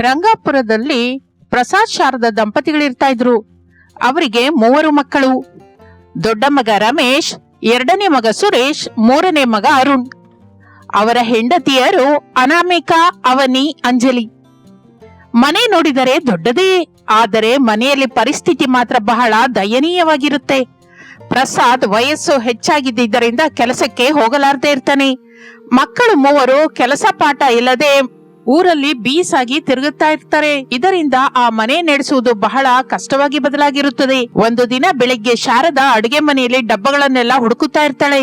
ರಂಗಾಪುರದಲ್ಲಿ ಪ್ರಸಾದ್ ಶಾರದಾ ದಂಪತಿಗಳಿರ್ತಾ ಇದ್ರು. ಅವರಿಗೆ 3 ಮಕ್ಕಳು. ದೊಡ್ಡ ಮಗ ರಮೇಶ್, ಎರಡನೇ ಮಗ ಸುರೇಶ್, ಮೂರನೇ ಮಗ ಅರುಣ್. ಅವರ ಹೆಂಡತಿಯರು ಅನಾಮಿಕಾ, ಅವನಿ, ಅಂಜಲಿ. ಮನೆ ನೋಡಿದರೆ ದೊಡ್ಡದೇ, ಆದರೆ ಮನೆಯಲ್ಲಿ ಪರಿಸ್ಥಿತಿ ಮಾತ್ರ ಬಹಳ ದಯನೀಯವಾಗಿರುತ್ತೆ. ಪ್ರಸಾದ್ ವಯಸ್ಸು ಹೆಚ್ಚಾಗಿದ್ದರಿಂದ ಕೆಲಸಕ್ಕೆ ಹೋಗಲಾರದೆ ಇರ್ತಾನೆ. ಮಕ್ಕಳು 3 ಕೆಲಸ ಪಾಠ ಇಲ್ಲದೆ ಊರಲ್ಲಿ ಬೀಸಾಗಿ ತಿರುಗುತ್ತಾ ಇರ್ತಾರೆ. ಇದರಿಂದ ಆ ಮನೆ ನಡೆಸುವುದು ಬಹಳ ಕಷ್ಟವಾಗಿ ಬದಲಾಗಿರುತ್ತದೆ. ಒಂದು ದಿನ ಬೆಳಿಗ್ಗೆ ಶಾರದಾ ಅಡುಗೆ ಮನೆಯಲ್ಲಿ ಡಬ್ಬಗಳನ್ನೆಲ್ಲ ಹುಡುಕುತ್ತಾ ಇರ್ತಾಳೆ.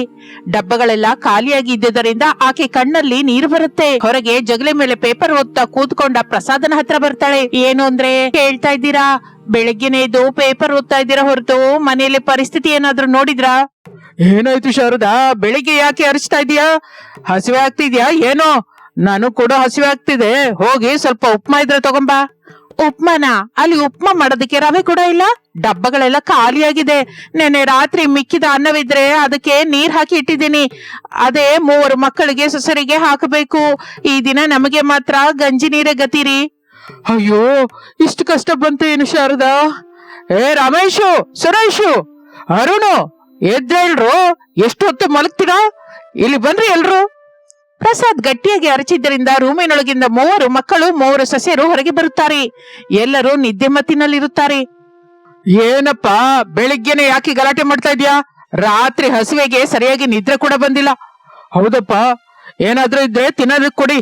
ಡಬ್ಬಗಳೆಲ್ಲ ಖಾಲಿಯಾಗಿದ್ದರಿಂದ ಆಕೆ ಕಣ್ಣಲ್ಲಿ ನೀರು ಬರುತ್ತೆ. ಹೊರಗೆ ಜಗಲಿ ಮೇಲೆ ಪೇಪರ್ ಓದ್ತಾ ಕೂತ್ಕೊಂಡ ಪ್ರಸಾದನ ಹತ್ರ ಬರ್ತಾಳೆ. ಏನು ಅಂದ್ರೆ, ಹೇಳ್ತಾ ಇದ್ದೀರಾ, ಬೆಳಗ್ಗೆನೆ ಇದು ಪೇಪರ್ ಓದ್ತಾ ಇದ್ದೀರಾ ಹೊರತು ಮನೆಯಲ್ಲಿ ಪರಿಸ್ಥಿತಿ ಏನಾದ್ರೂ ನೋಡಿದ್ರಾ? ಏನಾಯ್ತು ಶಾರದಾ, ಬೆಳಿಗ್ಗೆ ಯಾಕೆ ಅರಿಸ್ತಾ ಇದೀಯಾ? ಹಸಿವೆ ಆಗ್ತಿದ್ಯಾ ಏನೋ? ನಾನು ಕೂಡ ಹಸಿವೆ ಆಗ್ತಿದೆ. ಹೋಗಿ ಸ್ವಲ್ಪ ಉಪ್ಮಾ ಇದ್ರೆ ತಗೊಂಬಾ. ಉಪ್ಮಾನ? ಅಲ್ಲಿ ಉಪ್ಮಾ ಮಾಡೋದಕ್ಕೆ ರವೆ ಕೂಡ ಇಲ್ಲ. ಡಬ್ಬಗಳೆಲ್ಲ ಖಾಲಿಯಾಗಿದೆ. ನೆನ್ನೆ ರಾತ್ರಿ ಮಿಕ್ಕಿದ ಅನ್ನವಿದ್ರೆ ಅದಕ್ಕೆ ನೀರ್ ಹಾಕಿ ಇಟ್ಟಿದ್ದೀನಿ. ಅದೇ 3 ಮಕ್ಕಳಿಗೆ ಸೊಸರಿಗೆ ಹಾಕಬೇಕು. ಈ ದಿನ ನಮಗೆ ಮಾತ್ರ ಗಂಜಿ ನೀರೇ ಗತಿರಿ. ಅಯ್ಯೋ, ಇಷ್ಟು ಕಷ್ಟ ಬಂತು ಏನು ಶಾರದಾ? ಏ ರಮೇಶು, ಸುರೇಶು, ಅರುಣು, ಎದ್ದೇಳ್ರು. ಎಷ್ಟು ಹೊತ್ತು ಮಲಗ್ತೀರಾ? ಇಲ್ಲಿ ಬನ್ರಿ ಎಲ್ರು. ಪ್ರಸಾದ್ ಗಟ್ಟಿಯಾಗಿ ಅರಚಿದ್ದರಿಂದ ರೂಮಿನೊಳಗಿಂದ 3 ಮಕ್ಕಳು 3 ಸೊಸೆಯರು ಹೊರಗೆ ಬರುತ್ತಾರೆ. ಎಲ್ಲರೂ ನಿದ್ದೆ ಮತ್ತಿನಲ್ಲಿರುತ್ತಾರೆ. ಏನಪ್ಪಾ, ಬೆಳಿಗ್ಗೆನೆ ಯಾಕೆ ಗಲಾಟೆ ಮಾಡ್ತಾ ಇದ್ಯಾ? ರಾತ್ರಿ ಹಸಿವೆಗೆ ಸರಿಯಾಗಿ ನಿದ್ರೆ ಕೂಡ ಬಂದಿಲ್ಲ. ಹೌದಪ್ಪ, ಏನಾದ್ರೂ ಇದ್ರೆ ತಿನ್ನೋದಕ್ಕೆ ಕೊಡಿ.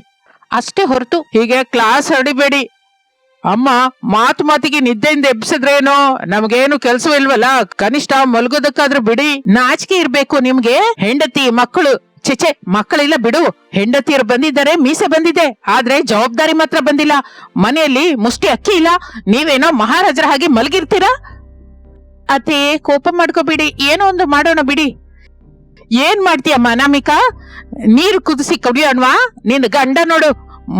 ಅಷ್ಟೇ ಹೊರತು ಹೀಗೆ ಕ್ಲಾಸ್ ಹೊಡಿಬೇಡಿ. ಅಮ್ಮ ಮಾತಿಗೆ ನಿದ್ದೆಯಿಂದ ಎಬ್ಸಿದ್ರೇನೋ, ನಮ್ಗೇನು ಕೆಲ್ಸವಿಲ್ವಲ್ಲ, ಕನಿಷ್ಠ ಮಲ್ಗೋದಕ್ಕಾದ್ರೂ ಬಿಡಿ. ನಾಚಿಕೆ ಇರ್ಬೇಕು ನಿಮ್ಗೆ. ಹೆಂಡತಿ ಮಕ್ಕಳು, ಚೆಚೆ, ಮಕ್ಕಳಿಲ್ಲ ಬಿಡು. ಹೆಂಡತಿಯರು ಬಂದಿದ್ದಾರೆ, ಮೀಸೆ ಬಂದಿದೆ, ಆದ್ರೆ ಜವಾಬ್ದಾರಿ ಮಾತ್ರ ಬಂದಿಲ್ಲ. ಮನೆಯಲ್ಲಿ ಮುಷ್ಟಿ ಅಕ್ಕಿ ಇಲ್ಲ, ನೀವೇನೋ ಮಹಾರಾಜರ ಹಾಗೆ ಮಲಗಿರ್ತೀರಾ? ಅತ್ತೆ, ಕೋಪ ಮಾಡ್ಕೋಬಿಡಿ, ಏನೋ ಒಂದು ಮಾಡೋಣ ಬಿಡಿ. ಏನ್ ಮಾಡ್ತೀಯಮ್ಮ ಅನಾಮಿಕಾ? ನೀರು ಕುದಿಸಿ ಕುಡಿಯೋಣವಾ? ನಿನ್ ಗಂಡ ನೋಡು,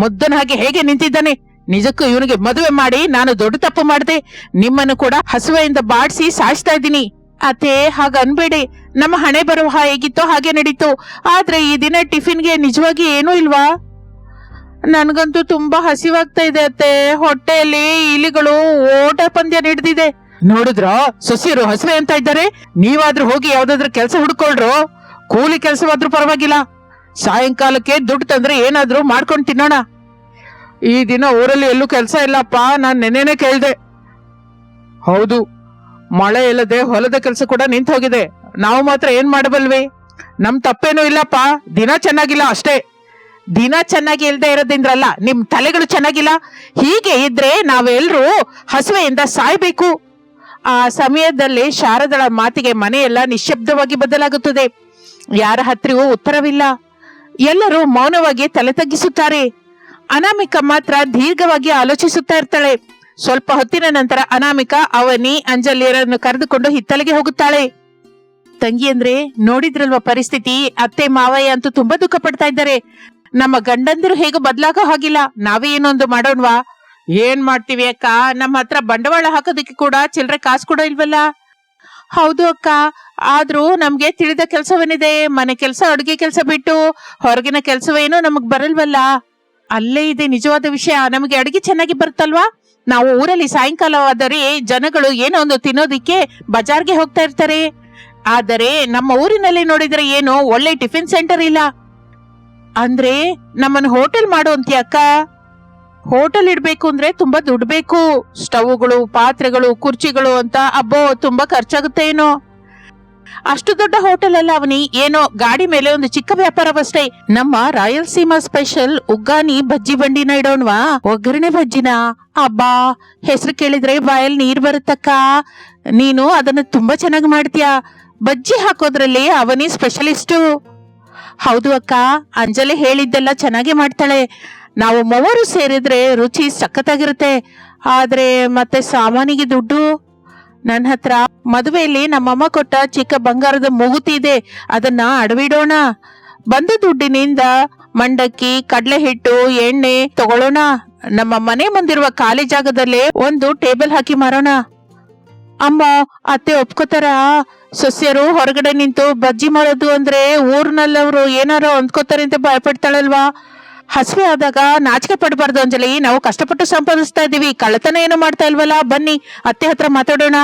ಮುದ್ದನ ಹಾಗೆ ಹೇಗೆ ನಿಂತಿದ್ದಾನೆ. ನಿಜಕ್ಕೂ ಇವನಿಗೆ ಮದುವೆ ಮಾಡಿ ನಾನು ದೊಡ್ಡ ತಪ್ಪು ಮಾಡಿದೆ. ನಿಮ್ಮನ್ನು ಕೂಡ ಹಸುವೆಯಿಂದ ಬಾಡಿಸಿ ಸಾಯಿಸ್ತಾ ಇದ್ದೀನಿ. ಅತ್ತೆ, ಹಾಗ ಅನ್ಬೇಡಿ. ನಮ್ಮ ಹಣೆ ಬರುವ ಹೇಗಿತ್ತೋ ಹಾಗೆ ನಡೀತು. ಆದ್ರೆ ಈ ದಿನ ಟಿಫಿನ್ಗೆ ನಿಜವಾಗಿ ಏನೂ ಇಲ್ವಾ? ನನ್ಗಂತೂ ತುಂಬಾ ಹಸಿವಾಗ್ತಾ ಇದೆ ಅತ್ತೆ. ಹೊಟ್ಟೆಯಲ್ಲಿ ಇಲಿಗಳು ಓಟ ಪಂದ್ಯ ನಡೆದಿದೆ. ನೋಡಿದ್ರ, ಸೊಸೆಯರು ಹಸಿವೆ ಅಂತ ಇದ್ದಾರೆ. ನೀವಾದ್ರೂ ಹೋಗಿ ಯಾವ್ದಾದ್ರು ಕೆಲಸ ಹುಡ್ಕೊಳ್ರು. ಕೂಲಿ ಕೆಲಸವಾದ್ರೂ ಪರವಾಗಿಲ್ಲ. ಸಾಯಂಕಾಲಕ್ಕೆ ದುಡ್ಡು ತಂದ್ರೆ ಏನಾದ್ರೂ ಮಾಡ್ಕೊಂಡು ತಿನ್ನೋಣ. ಈ ದಿನ ಊರಲ್ಲಿ ಎಲ್ಲೂ ಕೆಲಸ ಇಲ್ಲಪ್ಪ. ನಾನ್ ನೆನ್ನೆನೆ ಕೇಳ್ದೆ. ಹೌದು, ಮಳೆ ಇಲ್ಲದೆ ಹೊಲದ ಕೆಲಸ ಕೂಡ ನಿಂತು ಹೋಗಿದೆ. ನಾವು ಮಾತ್ರ ಏನ್ ಮಾಡಬಲ್ವಿ? ನಮ್ ತಪ್ಪೇನೂ ಇಲ್ಲಪ್ಪ. ದಿನ ಚೆನ್ನಾಗಿಲ್ಲ ಅಷ್ಟೇ. ದಿನ ಚೆನ್ನಾಗಿ ಇಲ್ದೇ ಇರೋದ್ರಿಂದ್ರಲ್ಲ, ನಿಮ್ ತಲೆಗಳು ಚೆನ್ನಾಗಿಲ್ಲ. ಹೀಗೆ ಇದ್ರೆ ನಾವೆಲ್ಲರೂ ಹಸುವೆಯಿಂದ ಸಾಯ್ಬೇಕು. ಆ ಸಮಯದಲ್ಲಿ ಶಾರದಳ ಮಾತಿಗೆ ಮನೆಯೆಲ್ಲ ನಿಶ್ಶಬ್ದವಾಗಿ ಬದಲಾಗುತ್ತದೆ. ಯಾರ ಹತ್ತಿರವೂ ಉತ್ತರವಿಲ್ಲ. ಎಲ್ಲರೂ ಮೌನವಾಗಿ ತಲೆ ತಗ್ಗಿಸುತ್ತಾರೆ. ಅನಾಮಿಕಾ ಮಾತ್ರ ದೀರ್ಘವಾಗಿ ಆಲೋಚಿಸುತ್ತಾ ಇರ್ತಾಳೆ. ಸ್ವಲ್ಪ ಹೊತ್ತಿನ ನಂತರ ಅನಾಮಿಕಾ ಅವನಿ, ಅಂಜಲಿಯರನ್ನು ಕರೆದುಕೊಂಡು ಹಿತ್ತಲಿಗೆ ಹೋಗುತ್ತಾಳೆ. ತಂಗಿ ಅಂದ್ರೆ, ನೋಡಿದ್ರಲ್ವ ಪರಿಸ್ಥಿತಿ? ಅತ್ತೆ ಮಾವಯ್ಯ ಅಂತೂ ತುಂಬಾ ದುಃಖ ಪಡ್ತಾ ಇದ್ದಾರೆ. ನಮ್ಮ ಗಂಡಂದಿರು ಹೇಗೋ ಬದಲಾಗೋ ಹಾಗಿಲ್ಲ. ನಾವೇ ಏನೊಂದು ಮಾಡೋಣವಾ? ಏನ್ ಮಾಡ್ತೀವಿ ಅಕ್ಕ? ನಮ್ಮ ಹತ್ರ ಬಂಡವಾಳ ಹಾಕೋದಕ್ಕೆ ಕೂಡ ಚಿಲ್ಲರೆ ಕಾಸು ಕೂಡ ಇಲ್ವಲ್ಲ. ಹೌದು ಅಕ್ಕ, ಆದ್ರೂ ನಮ್ಗೆ ತಿಳಿದ ಕೆಲಸವೇನಿದೆ. ಮನೆ ಕೆಲಸ, ಅಡುಗೆ ಕೆಲಸ ಬಿಟ್ಟು ಹೊರಗಿನ ಕೆಲಸವೇನೋ ನಮಗ್ ಬರಲ್ವಲ್ಲ. ಅಲ್ಲೇ ಇದೆ ನಿಜವಾದ ವಿಷಯ. ನಮಗೆ ಅಡುಗೆ ಚೆನ್ನಾಗಿ ಬರುತ್ತಲ್ವಾ? ನಾವು ಊರಲ್ಲಿ ಸಾಯಂಕಾಲವಾದರೆ ಜನಗಳು ಏನೋ ಒಂದು ತಿನ್ನೋದಿಕ್ಕೆ ಬಜಾರ್ಗೆ ಹೋಗ್ತಾ ಇರ್ತಾರೆ. ಆದರೆ ನಮ್ಮ ಊರಿನಲ್ಲಿ ನೋಡಿದ್ರೆ ಏನು ಒಳ್ಳೆ ಟಿಫಿನ್ ಸೆಂಟರ್ ಇಲ್ಲ. ಅಂದ್ರೆ ನಮ್ಮನ್ನು ಹೋಟೆಲ್ ಮಾಡು ಅಂತೀಯ ಅಕ್ಕ? ಹೋಟೆಲ್ ಇಡ್ಬೇಕು ಅಂದ್ರೆ ತುಂಬಾ ದುಡ್ಡು ಬೇಕು. ಸ್ಟವ್ಗಳು, ಪಾತ್ರೆಗಳು, ಕುರ್ಚಿಗಳು ಅಂತ ಅಬ್ಬೋ ತುಂಬಾ ಖರ್ಚಾಗುತ್ತೆ ಏನೋ. ಅಷ್ಟು ದೊಡ್ಡ ಹೋಟೆಲ್ ಅಲ್ಲ ಅವನಿ, ಏನೋ ಗಾಡಿ ಮೇಲೆ ಒಂದು ಚಿಕ್ಕ ವ್ಯಾಪಾರವಷ್ಟೇ. ನಮ್ಮ ರಾಯಲಸೀಮಾ ಸ್ಪೆಷಲ್ ಉಗ್ಗಾನಿ ಬಜ್ಜಿ ಬಂಡಿನ ಇಡೋಣವಾ? ಒಗ್ಗರಣೆ ಬಜ್ಜಿನ? ಅಬ್ಬಾ, ಹೆಸರು ಕೇಳಿದ್ರೆ ಬಾಯಲ್ಲಿ ನೀರ್ ಬರುತ್ತಕ್ಕ. ನೀನು ಅದನ್ನ ತುಂಬಾ ಚೆನ್ನಾಗಿ ಮಾಡ್ತೀಯ. ಬಜ್ಜಿ ಹಾಕೋದ್ರಲ್ಲಿ ಅವನಿ ಸ್ಪೆಷಲಿಸ್ಟು. ಹೌದು ಅಕ್ಕ, ಅಂಜಲಿ ಹೇಳಿದ್ದೆಲ್ಲ ಚೆನ್ನಾಗಿ ಮಾಡ್ತಾಳೆ. ನಾವು 3 ಸೇರಿದ್ರೆ ರುಚಿ ಸಖತ್ತಾಗಿರುತ್ತೆ. ಆದ್ರೆ ಮತ್ತೆ ಸಾಮಾನಿಗೆ ದುಡ್ಡು. ನನ್ನ ಹತ್ರ ಮದುವೆಯಲ್ಲಿ ನಮ್ಮಮ್ಮ ಕೊಟ್ಟ ಚಿಕ್ಕ ಬಂಗಾರದ ಮೂಗುತಿ ಇದೆ, ಅದನ್ನ ಅಡವಿಡೋಣ. ಬಂದ ದುಡ್ಡಿನಿಂದ ಮಂಡಕ್ಕಿ, ಕಡಲೆ ಹಿಟ್ಟು, ಎಣ್ಣೆ ತಗೊಳ್ಳೋಣ. ನಮ್ಮ ಮನೆ ಮುಂದಿರುವ ಖಾಲಿ ಜಾಗದಲ್ಲೇ ಒಂದು ಟೇಬಲ್ ಹಾಕಿ ಮಾರೋಣ. ಅಮ್ಮ, ಅತ್ತೆ ಒಪ್ಕೋತಾರ? ಸೊಸೆಯರು ಹೊರಗಡೆ ನಿಂತು ಬಜ್ಜಿ ಮಾಡೋದು ಅಂದ್ರೆ ಊರ್ನಲ್ಲವರು ಏನಾರೋ ಅಂದ್ಕೋತಾರೆ ಅಂತ ಭಯಪಡ್ತಾಳಲ್ವಾ? ಹಸಿವೆ ಆದಾಗ ನಾಚಿಕೆ ಪಡಬಾರ್ದು ಅಂಜಲಿ. ನಾವು ಕಷ್ಟಪಟ್ಟು ಸಂಪಾದಿಸ್ತಾ ಇದ್ದೀವಿ, ಕಳ್ಳತನ ಏನು ಮಾಡ್ತಾ ಇಲ್ವಲ್ಲ. ಬನ್ನಿ ಅತ್ತೆ ಹತ್ರ ಮಾತಾಡೋಣ.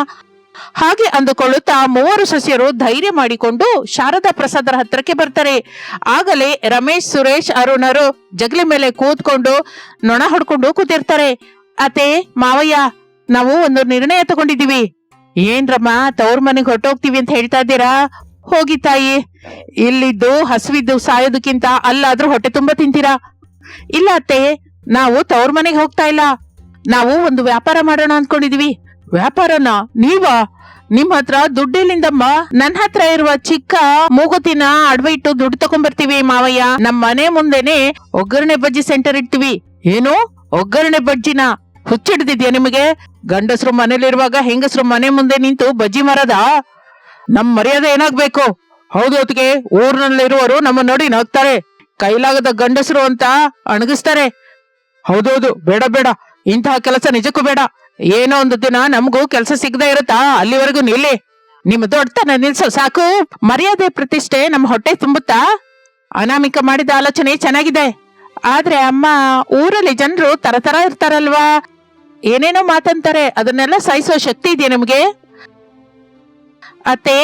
ಹಾಗೆ ಅಂದುಕೊಳ್ಳುತ್ತಾ ಮೂವರು ಸೊಸೆಯರು ಧೈರ್ಯ ಮಾಡಿಕೊಂಡು ಶಾರದಾ ಪ್ರಸಾದರ ಹತ್ರಕ್ಕೆ ಬರ್ತಾರೆ. ಆಗಲೇ ರಮೇಶ್, ಸುರೇಶ್, ಅರುಣರು ಜಗಲಿ ಮೇಲೆ ಕೂತ್ಕೊಂಡು ನೊಣ ಹೊಡ್ಕೊಂಡು ಕೂತಿರ್ತಾರೆ. ಅತ್ತೆ, ಮಾವಯ್ಯ, ನಾವು ಒಂದು ನಿರ್ಣಯ ತಗೊಂಡಿದೀವಿ. ಏನ್ರಮ್ಮ, ತವ್ರ ಮನೆಗೆ ಹೊರಟೋಗ್ತೀವಿ ಅಂತ ಹೇಳ್ತಾ ಇದ್ದೀರಾ? ಹೋಗಿ ತಾಯಿ, ಇಲ್ಲಿದ್ದು ಹಸುವಿದ್ದು ಸಾಯೋದಕ್ಕಿಂತ ಅಲ್ಲಾದ್ರೂ ಹೊಟ್ಟೆ ತುಂಬಾ ತಿಂತೀರಾ. ಇಲ್ಲ ಅತ್ತೆ, ನಾವು ತವ್ರ ಮನೆಗೆ ಹೋಗ್ತಾ ಇಲ್ಲ. ನಾವು ಒಂದು ವ್ಯಾಪಾರ ಮಾಡೋಣ ಅಂದ್ಕೊಂಡಿದೀವಿ. ವ್ಯಾಪಾರನ? ನೀವಾ? ನಿಮ್ ಹತ್ರ ದುಡ್ಡಿಲ್ಲಿಂದಮ್ಮ? ನನ್ನ ಹತ್ರ ಇರುವ ಚಿಕ್ಕ ಮೂಗುತಿನ ಅಡ್ವ ಇಟ್ಟು ದುಡ್ಡು ತಗೊಂಡ್ಬರ್ತೀವಿ ಮಾವಯ್ಯ. ನಮ್ ಮನೆ ಮುಂದೆನೆ ಒಗ್ಗರಣೆ ಬಜ್ಜಿ ಸೆಂಟರ್ ಇಡ್ತೀವಿ. ಏನು ಒಗ್ಗರಣೆ ಬಜ್ಜಿನ? ಹುಚ್ಚಿಡ್ದಿದ್ಯಾ ನಿಮಗೆ? ಗಂಡಸರು ಮನೇಲಿರುವಾಗ ಹೆಂಗಸರು ಮನೆ ಮುಂದೆ ನಿಂತು ಬಜ್ಜಿ ಮಾರದ? ನಮ್ ಮರ್ಯಾದೆ ಏನಾಗ್ಬೇಕು? ಹೌದು, ಹೊತ್ತಿಗೆ ಊರಿನಲ್ಲಿರುವರು ನಮ್ಮ ನೋಡಿ ನಗ್ತಾರೆ. ಕೈಲಾಗದ ಗಂಡಸರು ಅಂತ ಅಣಗಿಸ್ತಾರೆ. ಹೌದೌದು, ಬೇಡ ಬೇಡ, ಇಂತಹ ಕೆಲಸ ನಿಜಕ್ಕೂ ಬೇಡ. ಏನೋ ಒಂದು ದಿನ ನಮಗೂ ಕೆಲಸ ಸಿಗದೆ ಇರುತ್ತಾ? ಅಲ್ಲಿವರೆಗೂ ನಿಲ್ಲಿ. ನಿಮ್ಮ ದೊಡ್ಡತನ ನಿಲ್ಸು ಸಾಕು. ಮರ್ಯಾದೆ ಪ್ರತಿಷ್ಠೆ ನಮ್ಮ ಹೊಟ್ಟೆ ತುಂಬುತ್ತಾ? ಅನಾಮಿಕ ಮಾಡಿದ ಆಲೋಚನೆ ಚೆನ್ನಾಗಿದೆ. ಆದ್ರೆ ಅಮ್ಮ, ಊರಲ್ಲಿ ಜನರು ತರತರ ಇರ್ತಾರಲ್ವಾ, ಏನೇನೋ ಮಾತಂತಾರೆ. ಅದನ್ನೆಲ್ಲ ಸಹಿಸೋ ಶಕ್ತಿ ಇದೆಯಾ ನಿಮ್ಗೆ? ಅತ್ತೆ,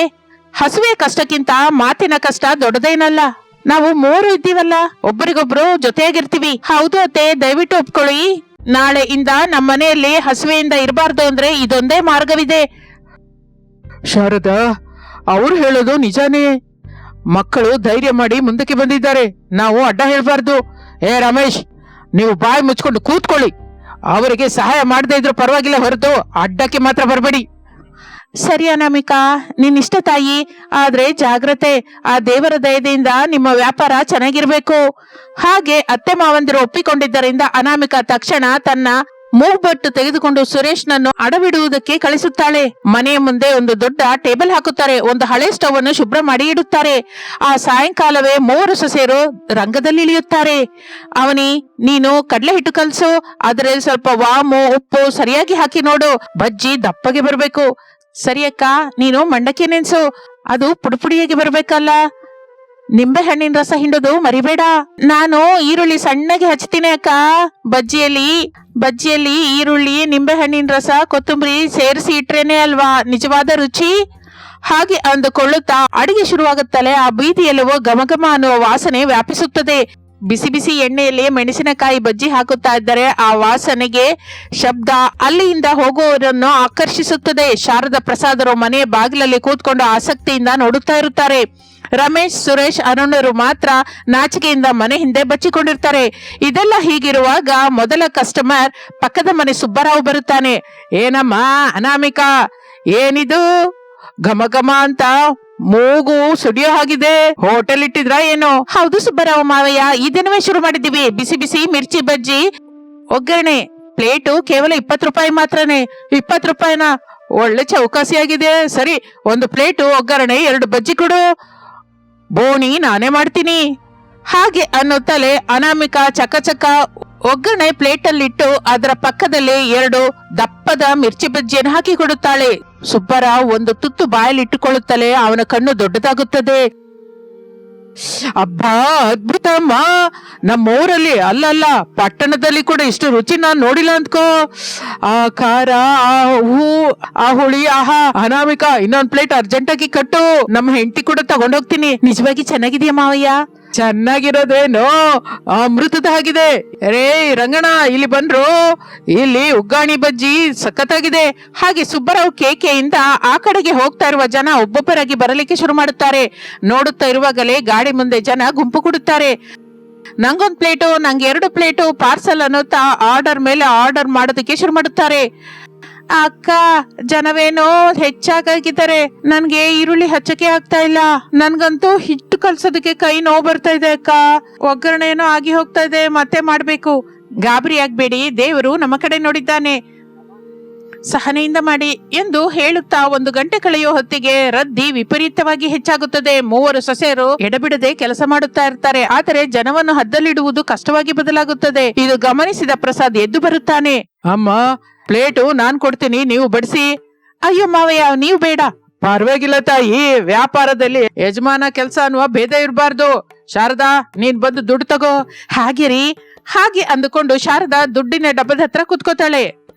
ಹಸುವೆ ಕಷ್ಟಕ್ಕಿಂತ ಮಾತಿನ ಕಷ್ಟ ದೊಡ್ಡದೇನಲ್ಲ. ನಾವು ಮೂರು ಇದ್ದೀವಲ್ಲ, ಒಬ್ಬರಿಗೊಬ್ರು ಜೊತೆಯಾಗಿರ್ತೀವಿ. ಹೌದು ಅತ್ತೆ, ದಯವಿಟ್ಟು ಒಪ್ಕೊಳ್ಳಿ. ನಾಳೆಯಿಂದ ನಮ್ಮ ಮನೆಯಲ್ಲಿ ಹಸುವೆಯಿಂದ ಇರಬಾರ್ದು ಅಂದ್ರೆ ಇದೊಂದೇ ಮಾರ್ಗವಿದೆ. ಶಾರದಾ, ಅವ್ರು ಹೇಳೋದು ನಿಜಾನೇ. ಮಕ್ಕಳು ಧೈರ್ಯ ಮಾಡಿ ಮುಂದಕ್ಕೆ ಬಂದಿದ್ದಾರೆ, ನಾವು ಅಡ್ಡ ಹೇಳ್ಬಾರ್ದು. ಏ ರಮೇಶ್, ನೀವು ಬಾಯಿ ಮುಚ್ಕೊಂಡು ಕೂತ್ಕೊಳ್ಳಿ. ಅವರಿಗೆ ಸಹಾಯ ಮಾಡದೇ ಇದ್ರು ಪರವಾಗಿಲ್ಲ, ಹೊರತು ಅಡ್ಡಕ್ಕೆ ಮಾತ್ರ ಬರಬೇಡಿ. ಸರಿ ಅನಾಮಿಕಾ, ನಿನ್ನಿಷ್ಟ ತಾಯಿ. ಆದ್ರೆ ಜಾಗ್ರತೆ. ಆ ದೇವರ ದಯದಿಂದ ನಿಮ್ಮ ವ್ಯಾಪಾರ ಚೆನ್ನಾಗಿರ್ಬೇಕು. ಹಾಗೆ ಅತ್ತೆ ಮಾವಂದಿರು ಒಪ್ಪಿಕೊಂಡಿದ್ದರಿಂದ ಅನಾಮಿಕಾ ತಕ್ಷಣ ತನ್ನ ಮೂಗ್ಬಟ್ಟು ತೆಗೆದುಕೊಂಡು ಸುರೇಶ್ನನ್ನು ಅಡವಿಡುವುದಕ್ಕೆ ಕಳಿಸುತ್ತಾಳೆ. ಮನೆಯ ಮುಂದೆ ಒಂದು ದೊಡ್ಡ ಟೇಬಲ್ ಹಾಕುತ್ತಾರೆ. ಒಂದು ಹಳೆ ಸ್ಟವ್ ಅನ್ನು ಶುಭ್ರ ಮಾಡಿ ಇಡುತ್ತಾರೆ. ಆ ಸಾಯಂಕಾಲವೇ ಮೂವರು ಸೊಸೆಯರು ರಂಗದಲ್ಲಿ ಇಳಿಯುತ್ತಾರೆ. ಅವನಿ, ನೀನು ಕಡಲೆ ಹಿಟ್ಟು ಕಲಸು. ಅದರಲ್ಲಿ ಸ್ವಲ್ಪ ವಾಮು, ಉಪ್ಪು ಸರಿಯಾಗಿ ಹಾಕಿ ನೋಡು. ಬಜ್ಜಿ ದಪ್ಪಗೆ ಬರ್ಬೇಕು. ಸರಿ ಅಕ್ಕ, ನೀನು ಮಂಡಕ್ಕಿ ನೆನ್ಸು. ಅದು ಪುಡಿಪುಡಿಯಾಗಿ ಬರ್ಬೇಕಲ್ಲ. ನಿಂಬೆ ಹಣ್ಣಿನ ರಸ ಹಿಂಡೋದು ಮರಿಬೇಡ. ನಾನು ಈರುಳ್ಳಿ ಸಣ್ಣಗೆ ಹಚ್ತೀನಿ ಅಕ್ಕ. ಬಜ್ಜಿಯಲ್ಲಿ ಈರುಳ್ಳಿ, ನಿಂಬೆ ಹಣ್ಣಿನ ರಸ, ಕೊತ್ತಂಬರಿ ಸೇರಿಸಿ ಇಟ್ರೇನೆ ಅಲ್ವಾ ನಿಜವಾದ ರುಚಿ. ಹಾಗೆ ಅಂದುಕೊಳ್ಳುತ್ತಾ ಅಡಿಗೆ ಶುರುವಾಗುತ್ತಲೇ ಆ ಬೀದಿಯಲ್ಲವೋ ಘಮಘಮ ಅನ್ನುವ ವಾಸನೆ ವ್ಯಾಪಿಸುತ್ತದೆ. ಬಿಸಿ ಬಿಸಿ ಎಣ್ಣೆಯಲ್ಲಿ ಮೆಣಸಿನಕಾಯಿ ಬಜ್ಜಿ ಹಾಕುತ್ತಾ ಇದ್ದರೆ ಆ ವಾಸನೆಗೆ ಶಬ್ದ ಅಲ್ಲಿಂದ ಹೋಗುವವರನ್ನು ಆಕರ್ಷಿಸುತ್ತದೆ. ಶಾರದಾ ಪ್ರಸಾದರು ಮನೆಯ ಬಾಗಿಲಲ್ಲಿ ಕೂತ್ಕೊಂಡು ಆಸಕ್ತಿಯಿಂದ ನೋಡುತ್ತಾ ಇರುತ್ತಾರೆ. ರಮೇಶ್, ಸುರೇಶ್, ಅರುಣರು ಮಾತ್ರ ನಾಚಿಕೆಯಿಂದ ಮನೆ ಹಿಂದೆ ಬಚ್ಚಿಕೊಂಡಿರ್ತಾರೆ. ಇದೆಲ್ಲ ಹೀಗಿರುವಾಗ ಮೊದಲ ಕಸ್ಟಮರ್ ಪಕ್ಕದ ಮನೆ ಸುಬ್ಬರಾವ್ ಬರುತ್ತಾನೆ. ಏನಮ್ಮ ಅನಾಮಿಕಾ, ಏನಿದು ಘಮ ಘಮ ಅಂತ ಮೂಗು ಸುಡಿಯೋ ಹಾಗಿದೆ? ಹೋಟೆಲ್ ಇಟ್ಟಿದ್ರ ಏನು? ಹೌದು ಸುಬ್ಬರಾವ್ ಮಾವಯ್ಯ, ಈ ದಿನವೇ ಶುರು ಮಾಡಿದ್ದೀವಿ. ಬಿಸಿ ಬಿಸಿ ಮಿರ್ಚಿ ಬಜ್ಜಿ, ಒಗ್ಗರಣೆ. ಪ್ಲೇಟು ಕೇವಲ 20 ರೂಪಾಯಿ ಮಾತ್ರನೇ. 20 ರೂಪಾಯಿನ? ಒಳ್ಳೆ ಚೌಕಾಸಿಯಾಗಿದೆ. ಸರಿ, ಒಂದು ಪ್ಲೇಟು ಒಗ್ಗರಣೆ, 2 ಬಜ್ಜಿ ಕೊಡು. ಬೋಣಿ ನಾನೇ ಮಾಡ್ತೀನಿ. ಹಾಗೆ ಅನ್ನುತ್ತಲೇ ಅನಾಮಿಕಾ ಚಕ ಒಗ್ಗರಣೆ ಪ್ಲೇಟಲ್ಲಿಟ್ಟು ಅದರ ಪಕ್ಕದಲ್ಲಿ 2 ದಪ್ಪದ ಮಿರ್ಚಿ ಬಜ್ಜಿಯನ್ನು ಹಾಕಿ ಕೊಡುತ್ತಾಳೆ. ಸುಬ್ಬರಾವ್ ಒಂದು ತುತ್ತು ಬಾಯಲ್ಲಿಟ್ಟುಕೊಳ್ಳುತ್ತಲೇ ಅವನ ಕಣ್ಣು ದೊಡ್ಡದಾಗುತ್ತದೆ. ಅಬ್ಬಾ, ಅದ್ಭುತ ಅಮ್ಮ. ನಮ್ಮೂರಲ್ಲಿ ಅಲ್ಲಲ್ಲ, ಪಟ್ಟಣದಲ್ಲಿ ಕೂಡ ಇಷ್ಟು ರುಚಿ ನಾನ್ ನೋಡಿಲ್ಲ ಅಂದ್ಕೋ. ಆ ಖಾರ, ಆ ಹುಳಿ, ಆಹಾ. ಅನಾಮಿಕಾ, ಇನ್ನೊಂದ್ ಪ್ಲೇಟ್ ಅರ್ಜೆಂಟಾಗಿ ಕಟ್ಟು. ನಮ್ಮ ಹೆಂಡತಿ ಕೂಡ ತಗೊಂಡೋಗ್ತೀನಿ. ನಿಜವಾಗಿ ಚೆನ್ನಾಗಿದೆಯಾ ಮಾವಯ್ಯ? ಚೆನ್ನಾಗಿರೋದೇನೋ, ಅಮೃತದ ಹಾಗಿದೆ. ರೇ ರಂಗಣ್ಣ, ಇಲ್ಲಿ ಬಂದ್ರು. ಇಲ್ಲಿ ಉಗ್ಗಾಣಿ ಬಜ್ಜಿ ಸಖತ್ತಾಗಿದೆ. ಹಾಗೆ ಸುಬ್ಬರಾವ್ ಕೇಕೆಯಿಂದ ಆ ಕಡೆಗೆ ಹೋಗ್ತಾ ಇರುವ ಜನ ಒಬ್ಬೊಬ್ಬರಾಗಿ ಬರಲಿಕ್ಕೆ ಶುರು ಮಾಡುತ್ತಾರೆ. ನೋಡುತ್ತಾ ಇರುವಾಗಲೇ ಗಾಡಿ ಮುಂದೆ ಜನ ಗುಂಪು ಕೊಡುತ್ತಾರೆ. ನಂಗೊಂದ್ ಪ್ಲೇಟು, ನಂಗೆ 2 ಪ್ಲೇಟು ಪಾರ್ಸಲ್ ಅನ್ನುತ್ತಾ ಆರ್ಡರ್ ಮೇಲೆ ಆರ್ಡರ್ ಮಾಡೋದಕ್ಕೆ ಶುರು ಮಾಡುತ್ತಾರೆ. ಅಕ್ಕ, ಜನವೇನೋ ಹೆಚ್ಚಾಗಿದ್ದಾರೆ. ನನ್ಗೆ ಈರುಳ್ಳಿ ಹಚ್ಚಕ್ಕೆ ಆಗ್ತಾ ಇಲ್ಲ. ನನ್ಗಂತೂ ಹಿಟ್ಟು ಕಲ್ಸೋದಕ್ಕೆ ಕೈ ನೋವು ಬರ್ತಾ ಇದೆ ಅಕ್ಕ. ಒಗ್ಗರಣೆ ಏನೋ ಆಗಿ ಹೋಗ್ತಾ ಇದೆ, ಮತ್ತೆ ಮಾಡ್ಬೇಕು. ಗಾಬರಿ ಆಗ್ಬೇಡಿ, ದೇವರು ನಮ್ಮ ಕಡೆ ನೋಡಿದ್ದಾನೆ. ಸಹನೆಯಿಂದ ಮಾಡಿ ಎಂದು ಹೇಳುತ್ತಾ 1 ಗಂಟೆ ಕಳೆಯುವ ಹೊತ್ತಿಗೆ ರದ್ದಿ ವಿಪರೀತವಾಗಿ ಹೆಚ್ಚಾಗುತ್ತದೆ. ಮೂವರು ಸೊಸೆಯರು ಎಡಬಿಡದೆ ಕೆಲಸ ಮಾಡುತ್ತಾ ಇರ್ತಾರೆ. ಆದರೆ ಜನವನ್ನು ಹದ್ದಲಿಡುವುದು ಕಷ್ಟವಾಗಿ ಬದಲಾಗುತ್ತದೆ. ಇದು ಗಮನಿಸಿದ ಪ್ರಸಾದ್ ಎದ್ದು ಬರುತ್ತಾನೆ. ಅಮ್ಮ, ಪ್ಲೇಟು ನಾನ್ ಕೊಡ್ತೀನಿ, ನೀವು ಬಡಿಸಿ. ಅಯ್ಯೋ ಮಾವಯ್ಯ, ನೀವು ಬೇಡ. ಪರವಾಗಿಲ್ಲ ತಾಯಿ, ವ್ಯಾಪಾರದಲ್ಲಿ ಯಜಮಾನ ಕೆಲಸ ಅನ್ನುವ ಭೇದ ಇರಬಾರ್ದು. ಶಾರದಾ, ನೀನ್ ಬಂದು ದುಡ್ಡು ತಗೋ. ಹಾಗೆ ರೀ, ಹಾಗೆ ಅಂದುಕೊಂಡು ಶಾರದಾ ದುಡ್ಡಿನ ಡಬ್ಬದ ಹತ್ರ ಕುತ್ಕೋತಾಳೆ.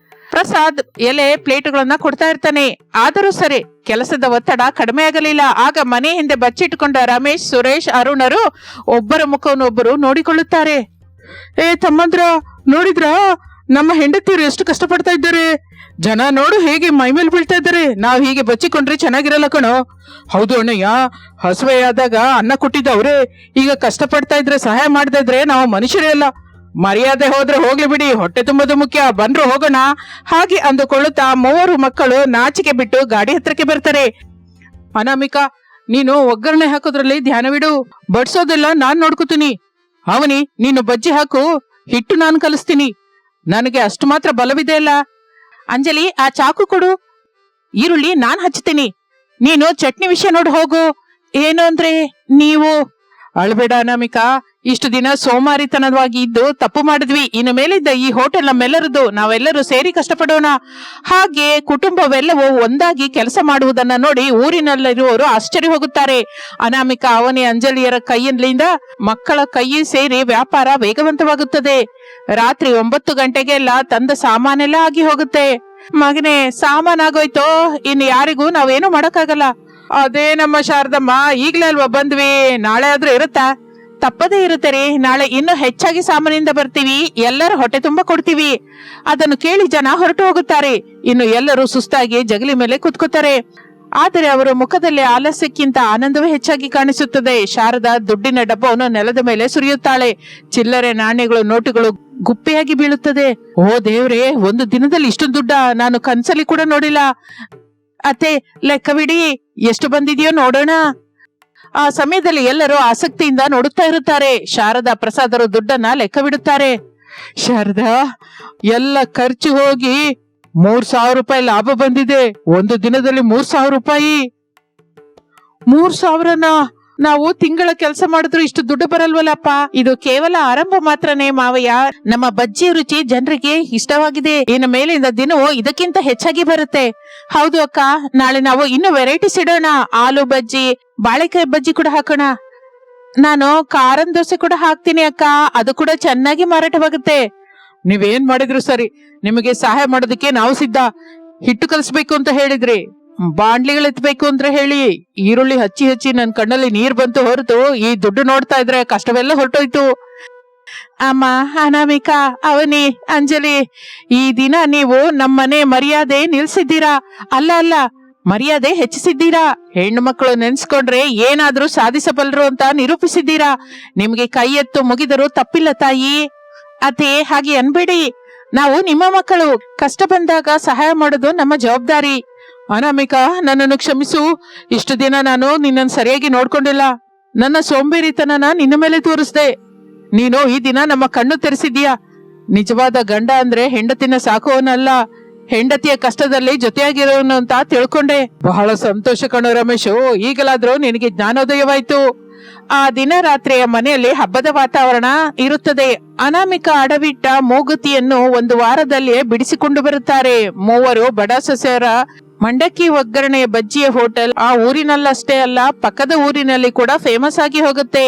ಪ್ರಸಾದ್ ಎಲೆ ಪ್ಲೇಟ್ಗಳನ್ನ ಕೊಡ್ತಾ ಇರ್ತಾನೆ. ಆದರೂ ಸರಿ, ಕೆಲಸದ ಒತ್ತಡ ಕಡಿಮೆ ಆಗಲಿಲ್ಲ. ಆಗ ಮನೆ ಹಿಂದೆ ಬಚ್ಚಿಟ್ಟುಕೊಂಡ ರಮೇಶ್, ಸುರೇಶ್, ಅರುಣರು ಒಬ್ಬರ ಮುಖವನ್ನೊಬ್ಬರು ನೋಡಿಕೊಳ್ಳುತ್ತಾರೆ. ಏ ತಮ್ಮಂದ್ರ, ನೋಡಿದ್ರ ನಮ್ಮ ಹೆಂಡತಿಯರು ಎಷ್ಟು ಕಷ್ಟಪಡ್ತಾ ಇದ್ದಾರೆ. ಜನ ನೋಡು ಹೇಗೆ ಮೈಮೇಲೆ ಬೀಳ್ತಾ ಇದ್ದಾರೆ. ನಾವ್ ಹೀಗೆ ಬಚ್ಚಿಕೊಂಡ್ರೆ ಚೆನ್ನಾಗಿರಲ್ಲ ಕಣೋ. ಹೌದು ಅಣ್ಣಯ್ಯ, ಹಸುವೆ ಆದಾಗ ಅನ್ನ ಕೊಟ್ಟಿದ್ದವ್ರೆ. ಈಗ ಕಷ್ಟಪಡ್ತಾ ಇದ್ರೆ ಸಹಾಯ ಮಾಡದೇ ಇದ್ರೆ ನಾವು ಮನುಷ್ಯರೇ ಅಲ್ಲ. ಮರ್ಯಾದೆ ಹೋದ್ರೆ ಹೋಗ್ಲಿ ಬಿಡಿ, ಹೊಟ್ಟೆ ತುಂಬೋದು ಮುಖ್ಯ, ಬಂದ್ರು ಹೋಗೋಣ. ಹಾಗೆ ಅಂದುಕೊಳ್ಳುತ್ತಾ ಮೂವರು ಮಕ್ಕಳು ನಾಚಿಕೆ ಬಿಟ್ಟು ಗಾಡಿ ಹತ್ರಕ್ಕೆ ಬರ್ತಾರೆ. ಅನಾಮಿಕಾ, ನೀನು ಒಗ್ಗರಣೆ ಹಾಕೋದ್ರಲ್ಲಿ ಧ್ಯಾನವಿಡು, ಬಡ್ಸೋದೆಲ್ಲ ನಾನ್ ನೋಡ್ಕೋತೀನಿ. ಅವನಿ, ನೀನು ಬಜ್ಜಿ ಹಾಕು, ಹಿಟ್ಟು ನಾನು ಕಲಿಸ್ತೀನಿ. ನನಗೆ ಅಷ್ಟು ಮಾತ್ರ ಬಲವಿದೆ ಅಲ್ಲ. ಅಂಜಲಿ, ಆ ಚಾಕು ಕೊಡು, ಈರುಳ್ಳಿ ನಾನ್ ಹಚ್ತೀನಿ. ನೀನು ಚಟ್ನಿ ವಿಷಯ ನೋಡು ಹೋಗು. ಏನು ಅಂದ್ರೆ ನೀವು ಅಳ್ಬೇಡ ಅನಾಮಿಕಾ, ಇಷ್ಟು ದಿನ ಸೋಮಾರಿತನವಾಗಿ ಇದ್ದು ತಪ್ಪು ಮಾಡಿದ್ವಿ. ಇನ್ನು ಮೇಲಿದ್ದ ಈ ಹೋಟೆಲ್ ನಮ್ಮೆಲ್ಲರದ್ದು, ನಾವೆಲ್ಲರೂ ಸೇರಿ ಕಷ್ಟಪಡೋಣ. ಹಾಗೆ ಕುಟುಂಬವೆಲ್ಲವೂ ಒಂದಾಗಿ ಕೆಲಸ ಮಾಡುವುದನ್ನ ನೋಡಿ ಊರಿನಲ್ಲಿರುವವರು ಆಶ್ಚರ್ಯ ಹೋಗುತ್ತಾರೆ. ಅನಾಮಿಕಾ, ಅವನಿ, ಅಂಜಲಿಯರ ಕೈಯಿಂದ ಮಕ್ಕಳ ಕೈ ಸೇರಿ ವ್ಯಾಪಾರ ವೇಗವಂತವಾಗುತ್ತದೆ. ರಾತ್ರಿ 9 ಗಂಟೆಗೆಲ್ಲ ತಂದ ಸಾಮಾನೆಲ್ಲ ಆಗಿ ಹೋಗುತ್ತೆ. ಮಗನೇ, ಸಾಮಾನಾಗೋಯ್ತೋ, ಇನ್ನು ಯಾರಿಗೂ ನಾವೇನು ಮಾಡಕ್ಕಾಗಲ್ಲ. ಅದೇ ನಮ್ಮ ಶಾರದಮ್ಮ, ಈಗ್ಲೇ ಅಲ್ವಾ ಬಂದ್ವಿ, ನಾಳೆ ಆದ್ರೂ ಇರುತ್ತಾ? ತಪ್ಪದೇ ಇರುತ್ತೆ ರೀ, ನಾಳೆ ಇನ್ನೂ ಹೆಚ್ಚಾಗಿ ಸಾಮಾನಿಂದ ಬರ್ತೀವಿ, ಎಲ್ಲರೂ ಹೊಟ್ಟೆ ತುಂಬಾ ಕೊಡ್ತೀವಿ. ಅದನ್ನು ಕೇಳಿ ಜನ ಹೊರಟು ಹೋಗುತ್ತಾರೆ. ಇನ್ನು ಎಲ್ಲರೂ ಸುಸ್ತಾಗಿ ಜಗಲಿ ಮೇಲೆ ಕುತ್ಕೋತಾರೆ. ಆದರೆ ಅವರ ಮುಖದಲ್ಲಿ ಆಲಸ್ಯಕ್ಕಿಂತ ಆನಂದವೇ ಹೆಚ್ಚಾಗಿ ಕಾಣಿಸುತ್ತದೆ. ಶಾರದಾ ದುಡ್ಡಿನ ಡಬ್ಬವನ್ನು ನೆಲದ ಮೇಲೆ ಸುರಿಯುತ್ತಾಳೆ. ಚಿಲ್ಲರೆ ನಾಣ್ಯಗಳು, ನೋಟುಗಳು ಗುಪ್ಪೆಯಾಗಿ ಬೀಳುತ್ತದೆ. ಓ ದೇವ್ರೆ, ಒಂದು ದಿನದಲ್ಲಿ ಇಷ್ಟೊಂದು ದುಡ್ಡ ನಾನು ಕನ್ಸಲ್ಲಿ ಕೂಡ ನೋಡಿಲ್ಲ. ಅತ್ತೆ, ಲೆಕ್ಕವಿಡಿ, ಎಷ್ಟು ಬಂದಿದೆಯೋ ನೋಡೋಣ. ಆ ಸಮಯದಲ್ಲಿ ಎಲ್ಲರೂ ಆಸಕ್ತಿಯಿಂದ ನೋಡುತ್ತಾ ಇರುತ್ತಾರೆ. ಶಾರದಾ, ಪ್ರಸಾದರು ದುಡ್ಡನ್ನ ಲೆಕ್ಕವಿಡುತ್ತಾರೆ. ಶಾರದಾ, ಎಲ್ಲ ಖರ್ಚು ಹೋಗಿ 3,000 ರೂಪಾಯಿ ಲಾಭ ಬಂದಿದೆ. ಒಂದು ದಿನದಲ್ಲಿ 3,000 ರೂಪಾಯಿ. 3,000ನ? ನಾವು ತಿಂಗಳ ಕೆಲಸ ಮಾಡಿದ್ರು ಇಷ್ಟು ದುಡ್ಡು ಬರಲ್ವಲ್ಲಪ್ಪ. ಇದು ಕೇವಲ ಆರಂಭ ಮಾತ್ರನೇ ಮಾವಯ್ಯ. ನಮ್ಮ ಬಜ್ಜಿ ರುಚಿ ಜನರಿಗೆ ಇಷ್ಟವಾಗಿದೆ. ಇನ್ನು ಮೇಲಿಂದ ದಿನವೂ ಇದಕ್ಕಿಂತ ಹೆಚ್ಚಾಗಿ ಬರುತ್ತೆ. ಹೌದು ಅಕ್ಕ, ನಾಳೆ ನಾವು ಇನ್ನು ವೆರೈಟೀಸ್ ಇಡೋಣ. ಆಲೂ ಬಜ್ಜಿ, ಬಾಳೆಕಾಯಿ ಬಜ್ಜಿ ಕೂಡ ಹಾಕೋಣ. ನಾನು ಕಾರನ್ ದೋಸೆ ಕೂಡ ಹಾಕ್ತೀನಿ ಅಕ್ಕ, ಅದು ಕೂಡ ಚೆನ್ನಾಗಿ ಮಾರಾಟವಾಗುತ್ತೆ. ನೀವೇನ್ ಮಾಡಿದ್ರು ಸರಿ, ನಿಮಗೆ ಸಹಾಯ ಮಾಡೋದಕ್ಕೆ ನಾವು ಸಿದ್ಧ. ಹಿಟ್ಟು ಕಲಿಸ್ಬೇಕು ಅಂತ ಹೇಳಿದ್ರಿ, ಬಾಂಡ್ಲಿಗಳು ಎತ್ಬೇಕು ಅಂದ್ರೆ ಹೇಳಿ. ಈರುಳ್ಳಿ ಹಚ್ಚಿ ಹಚ್ಚಿ ನನ್ ಕಣ್ಣಲ್ಲಿ ನೀರ್ ಬಂತು ಹೊರತು ಈ ದುಡ್ಡು ನೋಡ್ತಾ ಇದ್ರೆ ಕಷ್ಟವೆಲ್ಲ ಹೊರಟೋಯ್ತು. ಅಮ್ಮ, ಅನಾಮಿಕಾ, ಅವನಿ, ಅಂಜಲಿ, ಈ ದಿನ ನೀವು ನಮ್ಮನೆ ಮರ್ಯಾದೆ ನಿಲ್ಸಿದ್ದೀರಾ. ಅಲ್ಲ, ಮರ್ಯಾದೆ ಹೆಚ್ಚಿಸಿದ್ದೀರಾ. ಹೆಣ್ಣು ಮಕ್ಕಳು ನೆನ್ಸ್ಕೊಂಡ್ರೆ ಏನಾದ್ರೂ ಸಾಧಿಸಬಲ್ಲರು ಅಂತ ನಿರೂಪಿಸಿದ್ದೀರಾ. ನಿಮ್ಗೆ ಕೈ ಎತ್ತು ಮುಗಿದರೂ ತಪ್ಪಿಲ್ಲ ತಾಯಿ. ಅತ್ತೆ, ಹಾಗೆ ಅನ್ಬೇಡಿ, ನಾವು ನಿಮ್ಮ ಮಕ್ಕಳು. ಕಷ್ಟ ಬಂದಾಗ ಸಹಾಯ ಮಾಡೋದು ನಮ್ಮ ಜವಾಬ್ದಾರಿ. ಅನಾಮಿಕಾ, ನನ್ನನ್ನು ಕ್ಷಮಿಸು. ಇಷ್ಟು ದಿನ ನಾನು ನಿನ್ನನ್ನು ಸರಿಯಾಗಿ ನೋಡ್ಕೊಂಡಿಲ್ಲ. ನನ್ನ ಸೋಂಬೇರಿತನನ ನಿನ್ನ ಮೇಲೆ ತೋರಿಸ್ದೆ. ನೀನು ಈ ದಿನ ನಮ್ಮ ಕಣ್ಣು ತೆರೆಸಿದೀಯಾ. ನಿಜವಾದ ಗಂಡ ಅಂದ್ರೆ ಹೆಂಡತಿನ ಸಾಕುವನಲ್ಲ, ಹೆಂಡತಿಯ ಕಷ್ಟದಲ್ಲಿ ಜೊತೆಯಾಗಿರೋನು ಅಂತ ತಿಳ್ಕೊಂಡೆ. ಬಹಳ ಸಂತೋಷ ಕಣೋ ರಮೇಶು, ಈಗಲಾದ್ರೂ ನಿನಗೆ ಜ್ಞಾನೋದಯವಾಯ್ತು. ಆ ದಿನ ರಾತ್ರಿಯ ಮನೆಯಲ್ಲಿ ಹಬ್ಬದ ವಾತಾವರಣ ಇರುತ್ತದೆ. ಅನಾಮಿಕಾ ಅಡವಿಟ್ಟ ಮೂಗುತಿಯನ್ನು 1 ವಾರದಲ್ಲಿಯೇ ಬಿಡಿಸಿಕೊಂಡು ಬರುತ್ತಾರೆ. ಮೂವರು ಬಡ ಸೊಸೆಯರ ಮಂಡಕ್ಕಿ ಒಗ್ಗರಣೆಯ ಬಜ್ಜಿಯ ಹೋಟೆಲ್ ಆ ಊರಿನಲ್ಲಷ್ಟೇ ಅಲ್ಲ, ಪಕ್ಕದ ಊರಿನಲ್ಲಿ ಕೂಡ ಫೇಮಸ್ ಆಗಿ ಹೋಗುತ್ತೆ.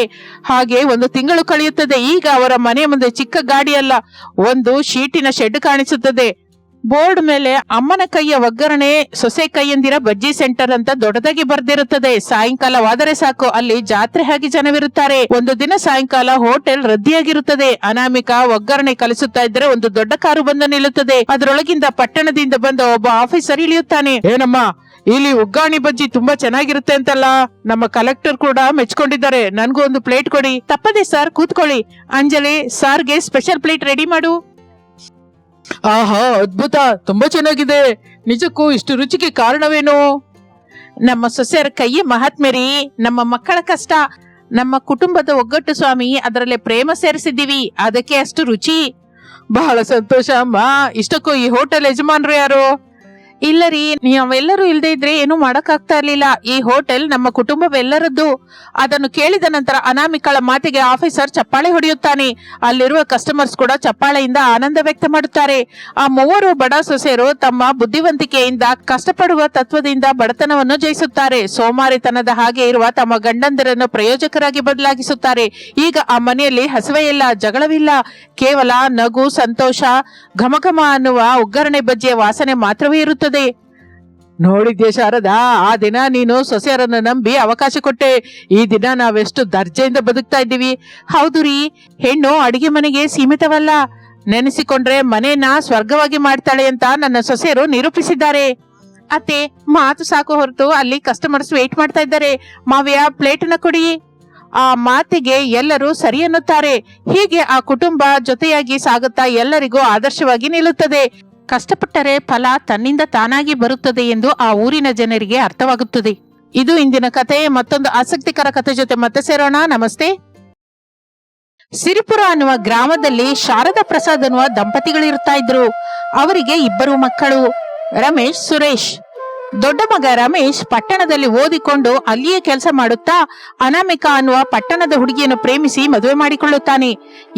ಹಾಗೆ 1 ತಿಂಗಳು ಕಳೆಯುತ್ತದೆ. ಈಗ ಅವರ ಮನೆ ಮುಂದೆ ಚಿಕ್ಕ ಗಾಡಿ ಅಲ್ಲ, ಒಂದು ಶೀಟಿನ ಶೆಡ್ ಕಾಣಿಸುತ್ತದೆ. ಬೋರ್ಡ್ ಮೇಲೆ ಅಮ್ಮನ ಕೈಯ ಒಗ್ಗರಣೆ, ಸೊಸೆ ಕೈಯಂದಿರ ಬಜ್ಜಿ ಸೆಂಟರ್ ಅಂತ ದೊಡ್ಡದಾಗಿ ಬರ್ದಿರುತ್ತದೆ. ಸಾಯಂಕಾಲವಾದರೆ ಸಾಕು, ಅಲ್ಲಿ ಜಾತ್ರೆ ಆಗಿ ಜನವಿರುತ್ತಾರೆ. ಒಂದು ದಿನ ಸಾಯಂಕಾಲ ಹೋಟೆಲ್ ರದ್ದಿಯಾಗಿರುತ್ತದೆ. ಅನಾಮಿಕಾ ಒಗ್ಗರಣೆ ಕಲಿಸುತ್ತಾ ಇದ್ದರೆ ಒಂದು ದೊಡ್ಡ ಕಾರು ಬಂದು ನಿಲ್ಲುತ್ತದೆ. ಅದರೊಳಗಿಂದ ಪಟ್ಟಣದಿಂದ ಬಂದ ಒಬ್ಬ ಆಫೀಸರ್ ಇಳಿಯುತ್ತಾನೆ. ಏನಮ್ಮ, ಇಲ್ಲಿ ಒಗ್ಗಾಣಿ ಬಜ್ಜಿ ತುಂಬಾ ಚೆನ್ನಾಗಿರುತ್ತೆ ಅಂತಲ್ಲ, ನಮ್ಮ ಕಲೆಕ್ಟರ್ ಕೂಡ ಮೆಚ್ಕೊಂಡಿದ್ದಾರೆ. ನನ್ಗೂ ಒಂದು ಪ್ಲೇಟ್ ಕೊಡಿ. ತಪ್ಪದೆ ಸರ್, ಕೂತ್ಕೊಳ್ಳಿ. ಅಂಜಲಿ, ಸಾರ್ಗೆ ಸ್ಪೆಷಲ್ ಪ್ಲೇಟ್ ರೆಡಿ ಮಾಡು. ಆಹಾ, ಅದ್ಭುತ, ತುಂಬಾ ಚೆನ್ನಾಗಿದೆ. ನಿಜಕ್ಕೂ ಇಷ್ಟು ರುಚಿಗೆ ಕಾರಣವೇನು? ನಮ್ಮ ಸೊಸೆಯರ ಕೈ ಮಹಾತ್ಮೆರಿ, ನಮ್ಮ ಮಕ್ಕಳ ಕಷ್ಟ, ನಮ್ಮ ಕುಟುಂಬದ ಒಗ್ಗಟ್ಟು ಸ್ವಾಮಿ. ಅದರಲ್ಲೇ ಪ್ರೇಮ ಸೇರಿಸಿದ್ದೀವಿ, ಅದಕ್ಕೆ ಅಷ್ಟು ರುಚಿ. ಬಹಳ ಸಂತೋಷ ಅಮ್ಮ. ಇಷ್ಟಕ್ಕೂ ಈ ಹೋಟೆಲ್ ಯಜಮಾನ್ರು ಯಾರು? ಇಲ್ಲ ರೀ, ನಾವೆಲ್ಲರೂ ಇಲ್ದೇ ಇದ್ರೆ ಏನು ಮಾಡಕ್ಕಾಗ್ತಾ ಇರ್ಲಿಲ್ಲ. ಈ ಹೋಟೆಲ್ ನಮ್ಮ ಕುಟುಂಬವೆಲ್ಲರದ್ದು. ಅದನ್ನು ಕೇಳಿದ ನಂತರ ಅನಾಮಿಕಳ ಮಾತಿಗೆ ಆಫೀಸರ್ ಚಪ್ಪಾಳೆ ಹೊಡೆಯುತ್ತಾನೆ. ಅಲ್ಲಿರುವ ಕಸ್ಟಮರ್ಸ್ ಕೂಡ ಚಪ್ಪಾಳೆಯಿಂದ ಆನಂದ ವ್ಯಕ್ತ ಮಾಡುತ್ತಾರೆ. ಆ ಮೂವರು ಬಡ ಸೊಸೆಯರು ತಮ್ಮ ಬುದ್ಧಿವಂತಿಕೆಯಿಂದ, ಕಷ್ಟಪಡುವ ತತ್ವದಿಂದ ಬಡತನವನ್ನು ಜಯಿಸುತ್ತಾರೆ. ಸೋಮಾರಿತನದ ಹಾಗೆ ಇರುವ ತಮ್ಮ ಗಂಡಂದಿರನ್ನು ಪ್ರಯೋಜಕರಾಗಿ ಬದಲಾಗಿಸುತ್ತಾರೆ. ಈಗ ಆ ಮನೆಯಲ್ಲಿ ಹಸಿವೆ ಇಲ್ಲ, ಜಗಳವಿಲ್ಲ, ಕೇವಲ ನಗು, ಸಂತೋಷ, ಘಮಘಮ ಅನ್ನುವ ಒಗ್ಗರಣೆ ಬಜ್ಜಿಯ ವಾಸನೆ ಮಾತ್ರವೇ ಇರುತ್ತದೆ. ನೋಡಿದ್ಯಾ ಶಾರದಾ, ಆ ದಿನ ನೀನು ಸೊಸೆಯರನ್ನು ನಂಬಿ ಅವಕಾಶ ಕೊಟ್ಟೆ. ಈ ದಿನ ನಾವೆಷ್ಟು ದರ್ಜೆಯಿಂದ ಬದುಕ್ತಾ ಇದ್ದೀವಿ. ಹೌದು ರೀ, ಹೆಣ್ಣು ಅಡಿಗೆ ಮನೆಗೆ ಸೀಮಿತವಲ್ಲ, ನೆನೆಸಿಕೊಂಡ್ರೆ ಮನೇನ ಸ್ವರ್ಗವಾಗಿ ಮಾಡ್ತಾಳೆ ಅಂತ ನನ್ನ ಸೊಸೆಯರು ನಿರೂಪಿಸಿದ್ದಾರೆ. ಅತ್ತೆ, ಮಾತು ಸಾಕು ಹೊರತು ಅಲ್ಲಿ ಕಸ್ಟಮರ್ಸ್ ವೇಟ್ ಮಾಡ್ತಾ ಇದ್ದಾರೆ. ಮಾವ್ಯ, ಪ್ಲೇಟ್ನ ಕೊಡಿ. ಆ ಮಾತಿಗೆ ಎಲ್ಲರೂ ಸರಿ ಅನ್ನುತ್ತಾರೆ. ಹೀಗೆ ಆ ಕುಟುಂಬ ಜೊತೆಯಾಗಿ ಸಾಗುತ್ತಾ ಎಲ್ಲರಿಗೂ ಆದರ್ಶವಾಗಿ ನಿಲ್ಲುತ್ತದೆ. ಕಷ್ಟಪಟ್ಟರೆ ಫಲ ತನ್ನಿಂದ ತಾನಾಗಿ ಬರುತ್ತದೆ ಎಂದು ಆ ಊರಿನ ಜನರಿಗೆ ಅರ್ಥವಾಗುತ್ತದೆ. ಇದು ಇಂದಿನ ಕತೆ. ಮತ್ತೊಂದು ಆಸಕ್ತಿಕರ ಕತೆ ಜೊತೆ ಮತ್ತೆ ಸೇರೋಣ. ನಮಸ್ತೆ. ಸಿರಿಪುರ ಅನ್ನುವ ಗ್ರಾಮದಲ್ಲಿ ಶಾರದಾ ಪ್ರಸಾದ್ ಅನ್ನುವ ದಂಪತಿಗಳಿರ್ತಾ ಇದ್ರು. ಅವರಿಗೆ 2 ಮಕ್ಕಳು, ರಮೇಶ್, ಸುರೇಶ್. ದೊಡ್ಡ ಮಗ ರಮೇಶ್ ಪಟ್ಟಣದಲ್ಲಿ ಓದಿಕೊಂಡು ಅಲ್ಲಿಯೇ ಕೆಲಸ ಮಾಡುತ್ತಾ ಅನಾಮಿಕಾ ಅನ್ನುವ ಪಟ್ಟಣದ ಹುಡುಗಿಯನ್ನು ಪ್ರೇಮಿಸಿ ಮದುವೆ ಮಾಡಿಕೊಳ್ಳುತ್ತಾನೆ.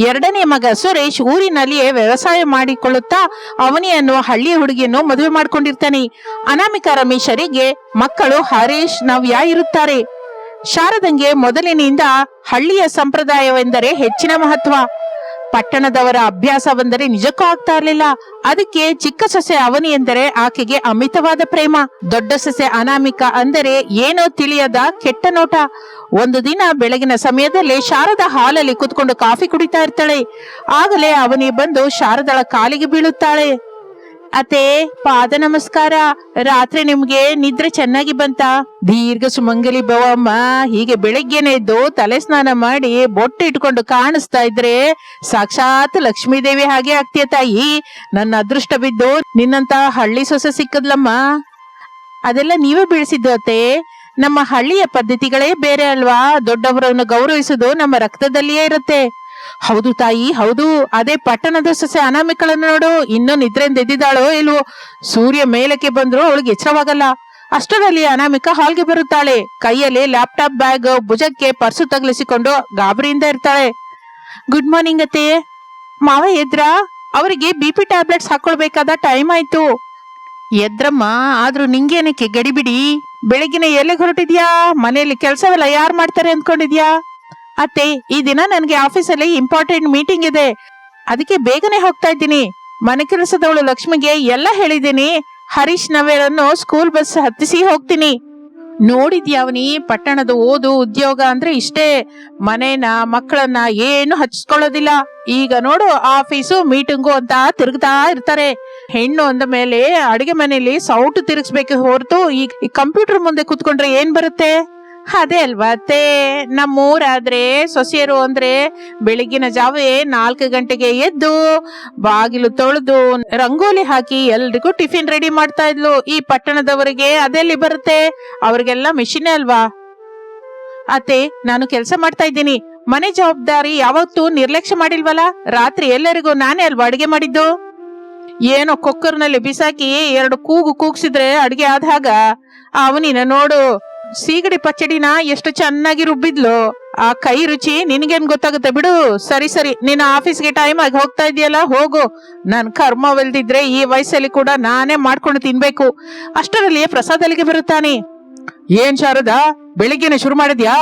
2ನೇ ಮಗ ಸುರೇಶ್ ಊರಿನಲ್ಲಿಯೇ ವ್ಯವಸಾಯ ಮಾಡಿಕೊಳ್ಳುತ್ತಾ ಅವನಿ ಅನ್ನುವ ಹಳ್ಳಿಯ ಹುಡುಗಿಯನ್ನು ಮದುವೆ ಮಾಡಿಕೊಂಡಿರ್ತಾನೆ. ಅನಾಮಿಕಾ ರಮೇಶರಿಗೆ ಮಕ್ಕಳು ಹರೀಶ್, ನವ್ಯ ಇರುತ್ತಾರೆ. ಶಾರದಂಗೆ ಮೊದಲಿನಿಂದ ಹಳ್ಳಿಯ ಸಂಪ್ರದಾಯವೆಂದರೆ ಹೆಚ್ಚಿನ ಮಹತ್ವ. ಪಟ್ಟಣದವರ ಅಭ್ಯಾಸವೆಂದರೆ ನಿಜಕ್ಕೂ ಆಗ್ತಾ ಇರಲಿಲ್ಲ. ಅದಕ್ಕೆ ಚಿಕ್ಕ ಸೊಸೆ ಅವನಿ ಎಂದರೆ ಆಕೆಗೆ ಅಮಿತವಾದ ಪ್ರೇಮ. ದೊಡ್ಡ ಸೊಸೆ ಅನಾಮಿಕಾ ಅಂದರೆ ಏನೋ ತಿಳಿಯದ ಕೆಟ್ಟ ನೋಟ. ಒಂದು ದಿನ ಬೆಳಗಿನ ಸಮಯದಲ್ಲಿ ಶಾರದಾ ಹಾಲಲ್ಲಿ ಕುತ್ಕೊಂಡು ಕಾಫಿ ಕುಡಿತಾ ಇರ್ತಾಳೆ. ಆಗಲೇ ಅವನಿ ಬಂದು ಶಾರದಳ ಕಾಲಿಗೆ ಬೀಳುತ್ತಾಳೆ. ಅತೆ, ಪಾದ ನಮಸ್ಕಾರ. ರಾತ್ರಿ ನಿಮ್ಗೆ ನಿದ್ರೆ ಚೆನ್ನಾಗಿ ಬಂತ? ದೀರ್ಘ ಸುಮಂಗಲಿ ಭವಮ್ಮ. ಹೀಗೆ ಬೆಳಿಗ್ಗೆನೆ ಎದ್ದು ತಲೆ ಸ್ನಾನ ಮಾಡಿ ಬೊಟ್ಟು ಇಟ್ಕೊಂಡು ಕಾಣಿಸ್ತಾ ಇದ್ರೆ ಸಾಕ್ಷಾತ್ ಲಕ್ಷ್ಮೀದೇವಿ ಹಾಗೆ ಆಗ್ತೀಯ ತಾಯಿ. ನನ್ನ ಅದೃಷ್ಟ ಬಿದ್ದು ನಿನ್ನಂತ ಹಳ್ಳಿ ಸೊಸೆ ಸಿಕ್ಕದ್ಲಮ್ಮ. ಅದೆಲ್ಲ ನೀವೇ ಬೆಳೆಸಿದ್ದು ಅತ್ತೆ. ನಮ್ಮ ಹಳ್ಳಿಯ ಪದ್ಧತಿಗಳೇ ಬೇರೆ ಅಲ್ವಾ. ದೊಡ್ಡವರನ್ನು ಗೌರವಿಸುವುದು ನಮ್ಮ ರಕ್ತದಲ್ಲಿಯೇ ಇರುತ್ತೆ. ಹೌದು ತಾಯಿ, ಹೌದು. ಅದೇ ಪಟ್ಟಣದ ಸೊಸೆ ಅನಾಮಿಕಳನ್ನು ನೋಡು, ಇನ್ನೂ ನಿದ್ರೆಯಿಂದ ಎದ್ದಿದ್ದಾಳೋ ಇಲ್ವೋ. ಸೂರ್ಯ ಮೇಲಕ್ಕೆ ಬಂದ್ರು ಅವಳಿಗೆ ಎಚ್ಚರವಾಗಲ್ಲ. ಅಷ್ಟರಲ್ಲಿ ಅನಾಮಿಕಾ ಹಾಲ್ಗೆ ಬರುತ್ತಾಳೆ. ಕೈಯಲ್ಲಿ ಲ್ಯಾಪ್ಟಾಪ್ ಬ್ಯಾಗ್, ಭುಜಕ್ಕೆ ಪರ್ಸು ತಗಲಿಸಿಕೊಂಡು ಗಾಬರಿಯಿಂದ ಇರ್ತಾಳೆ. ಗುಡ್ ಮಾರ್ನಿಂಗ್ ಅತ್ತೆ. ಮಾವ ಎದ್ರ? ಅವರಿಗೆ BP ಟ್ಯಾಬ್ಲೆಟ್ಸ್ ಹಾಕೊಳ್ಬೇಕಾದ ಟೈಮ್ ಆಯ್ತು. ಎದ್ರಮ್ಮ, ಆದ್ರೂ ನಿಂಗೇನಕ್ಕೆ ಗಡಿಬಿಡಿ? ಬೆಳಗಿನ ಎಲ್ಲಿಗೆ ಹೊರಟಿದ್ಯಾ? ಮನೆಯಲ್ಲಿ ಕೆಲಸವೆಲ್ಲ ಯಾರು ಮಾಡ್ತಾರೆ ಅಂದ್ಕೊಂಡಿದ್ಯಾ? ಅತ್ತೆ, ಈ ದಿನ ನನಗೆ ಆಫೀಸಲ್ಲಿ ಇಂಪಾರ್ಟೆಂಟ್ ಮೀಟಿಂಗ್ ಇದೆ, ಅದಕ್ಕೆ ಬೇಗನೆ ಹೋಗ್ತಾ ಇದ್ದೀನಿ. ಮನೆ ಕೆಲಸದವಳು ಲಕ್ಷ್ಮಿಗೆ ಎಲ್ಲ ಹೇಳಿದ್ದೀನಿ. ಹರೀಶ್, ನವ್ಯರನ್ನು ಸ್ಕೂಲ್ ಬಸ್ ಹತ್ತಿಸಿ ಹೋಗ್ತೀನಿ. ನೋಡಿದ್ಯಾವನಿ, ಪಟ್ಟಣದ ಓದು ಉದ್ಯೋಗ ಅಂದ್ರೆ ಇಷ್ಟೇ. ಮನೇನ ಮಕ್ಕಳನ್ನ ಏನು ಹಚ್ಕೊಳ್ಳೋದಿಲ್ಲ. ಈಗ ನೋಡು, ಆಫೀಸು ಮೀಟಿಂಗು ಅಂತ ತಿರುಗ್ತಾ ಇರ್ತಾರೆ. ಹೆಣ್ಣು ಅಂದ ಮೇಲೆ ಅಡಿಗೆ ಮನೆಯಲ್ಲಿ ಸೌಟು ತಿರುಗಿಸ್ಬೇಕು ಹೊರತು ಈ ಕಂಪ್ಯೂಟರ್ ಮುಂದೆ ಕುತ್ಕೊಂಡ್ರೆ ಏನ್ ಬರುತ್ತೆ? ಅದೇ ಅಲ್ವಾ ಅತ್ತೆ, ನಮ್ಮೂರಾದ್ರೆ ಸೊಸೆಯರು ಅಂದ್ರೆ ಬೆಳಿಗ್ಗಿನ ಜಾವೇ 4 ಗಂಟೆಗೆ ಎದ್ದು ಬಾಗಿಲು ತೊಳೆದು ರಂಗೋಲಿ ಹಾಕಿ ಎಲ್ರಿಗೂ ಟಿಫಿನ್ ರೆಡಿ ಮಾಡ್ತಾ ಇದ್ಲು. ಈ ಪಟ್ಟಣದವರಿಗೆ ಅದೆಲ್ಲಿ ಬರುತ್ತೆ? ಅವ್ರಿಗೆಲ್ಲ ಮಿಷಿನೇ ಅಲ್ವಾ. ಅತ್ತೆ, ನಾನು ಕೆಲಸ ಮಾಡ್ತಾ ಇದ್ದೀನಿ. ಮನೆ ಜವಾಬ್ದಾರಿ ಯಾವತ್ತೂ ನಿರ್ಲಕ್ಷ್ಯ ಮಾಡಿಲ್ವಲ್ಲ. ರಾತ್ರಿ ಎಲ್ಲರಿಗೂ ನಾನೇ ಅಲ್ವಾ ಅಡಿಗೆ ಮಾಡಿದ್ದು. ಏನೋ ಕುಕ್ಕರ್ನಲ್ಲಿ ಬಿಸಾಕಿ 2 ಕೂಗು ಕೂಗ್ಸಿದ್ರೆ ಅಡಿಗೆ ಆದಾಗ ಅವನಿನ ನೋಡು, ಸೀಗಡಿ ಪಚ್ಚಡಿನ ಎಷ್ಟು ಚೆನ್ನಾಗಿ ರುಬ್ಬಿದ್ಲು. ಆ ಕೈ ರುಚಿ ನಿನ್ಗೇನ್ ಗೊತ್ತಾಗುತ್ತೆ ಬಿಡು. ಸರಿ ಸರಿ, ನಿನ್ನ ಆಫೀಸ್ಗೆ ಟೈಮ್ ಆಗಿ ಹೋಗ್ತಾ ಇದೆಯಲ್ಲ, ಹೋಗು. ನನ್ ಕರ್ಮವೆಲ್ದಿದ್ರೆ ಈ ವಯಸ್ಸಲ್ಲಿ ಕೂಡ ನಾನೇ ಮಾಡ್ಕೊಂಡು ತಿನ್ಬೇಕು. ಅಷ್ಟರಲ್ಲಿ ಪ್ರಸಾದ್ ಅಲ್ಲಿಗೆ ಬರುತ್ತಾನೆ. ಏನ್ ಶಾರದಾ, ಬೆಳಿಗ್ಗೆನೆ ಶುರು ಮಾಡಿದ್ಯಾ?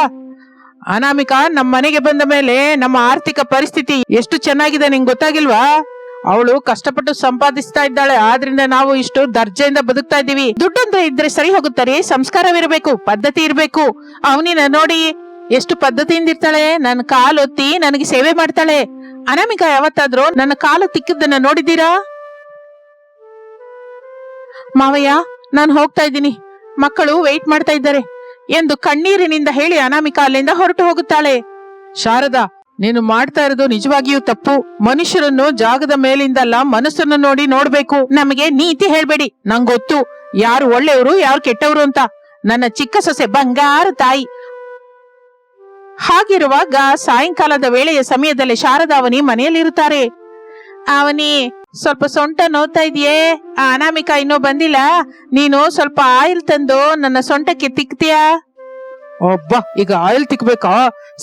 ಅನಾಮಿಕಾ ನಮ್ಮ ಮನೆಗೆ ಬಂದ ಮೇಲೆ ನಮ್ಮ ಆರ್ಥಿಕ ಪರಿಸ್ಥಿತಿ ಎಷ್ಟು ಚೆನ್ನಾಗಿದೆ ನಿಂಗೆ ಗೊತ್ತಾಗಿಲ್ವಾ? ಅವಳು ಕಷ್ಟಪಟ್ಟು ಸಂಪಾದಿಸ್ತಾ ಇದ್ದಾಳೆ, ಆದ್ರಿಂದ ನಾವು ಇಷ್ಟು ದರ್ಜೆಯಿಂದ ಬದುಕ್ತಾ ಇದ್ದೀವಿ. ದುಡ್ಡೊಂದು ಇದ್ರೆ ಸರಿ ಹೋಗುತ್ತಾರೆ, ಸಂಸ್ಕಾರವಿರಬೇಕು, ಪದ್ಧತಿ ಇರಬೇಕು. ಅವನಿನ ನೋಡಿ ಎಷ್ಟು ಪದ್ಧತಿಯಿಂದ ಇರ್ತಾಳೆ. ನನ್ನ ಕಾಲೊತ್ತಿ ನನಗೆ ಸೇವೆ ಮಾಡ್ತಾಳೆ. ಅನಾಮಿಕಾ ಯಾವತ್ತಾದ್ರೂ ನನ್ನ ಕಾಲು ತಿಕ್ಕಿದ್ದನ್ನ ನೋಡಿದ್ದೀರಾ? ಮಾವಯ್ಯ, ನಾನು ಹೋಗ್ತಾ ಇದ್ದೀನಿ, ಮಕ್ಕಳು ವೆಯ್ಟ್ ಮಾಡ್ತಾ ಇದ್ದಾರೆ ಎಂದು ಕಣ್ಣೀರಿನಿಂದ ಹೇಳಿ ಅನಾಮಿಕಾ ಅಲ್ಲಿಂದ ಹೊರಟು ಹೋಗುತ್ತಾಳೆ. ಶಾರದಾ, ನೀನು ಮಾಡ್ತಾ ಇರೋದು ನಿಜವಾಗಿಯೂ ತಪ್ಪು. ಮನುಷ್ಯರನ್ನು ಜಾಗದ ಮೇಲಿಂದಲ್ಲ, ಮನಸ್ಸನ್ನು ನೋಡಿ ನೋಡ್ಬೇಕು. ನಮಗೆ ನೀತಿ ಹೇಳ್ಬೇಡಿ, ನಂಗೊತ್ತು ಯಾರು ಒಳ್ಳೆಯವರು ಯಾರು ಕೆಟ್ಟವರು ಅಂತ. ನನ್ನ ಚಿಕ್ಕ ಸೊಸೆ ಬಂಗಾರ ತಾಯಿ. ಹಾಗಿರುವಾಗ ಸಾಯಂಕಾಲದ ವೇಳೆಯ ಸಮಯದಲ್ಲಿ ಶಾರದಾ ಅವನಿ ಮನೆಯಲ್ಲಿರುತ್ತಾರೆ. ಅವನಿ, ಸ್ವಲ್ಪ ಸೊಂಟ ನೋವ್ತಾ ಇದೆಯೇ? ಆ ಅನಾಮಿಕಾ ಇನ್ನೂ ಬಂದಿಲ್ಲ. ನೀನು ಸ್ವಲ್ಪ ಆಯಿಲ್ ತಂದು ನನ್ನ ಸೊಂಟಕ್ಕೆ ತಿಕ್ತೀಯಾ? ಅಬ್ಬಾ, ಈಗ ಆಯಿಲ್ ತಿಕ್ಬೇಕಾ?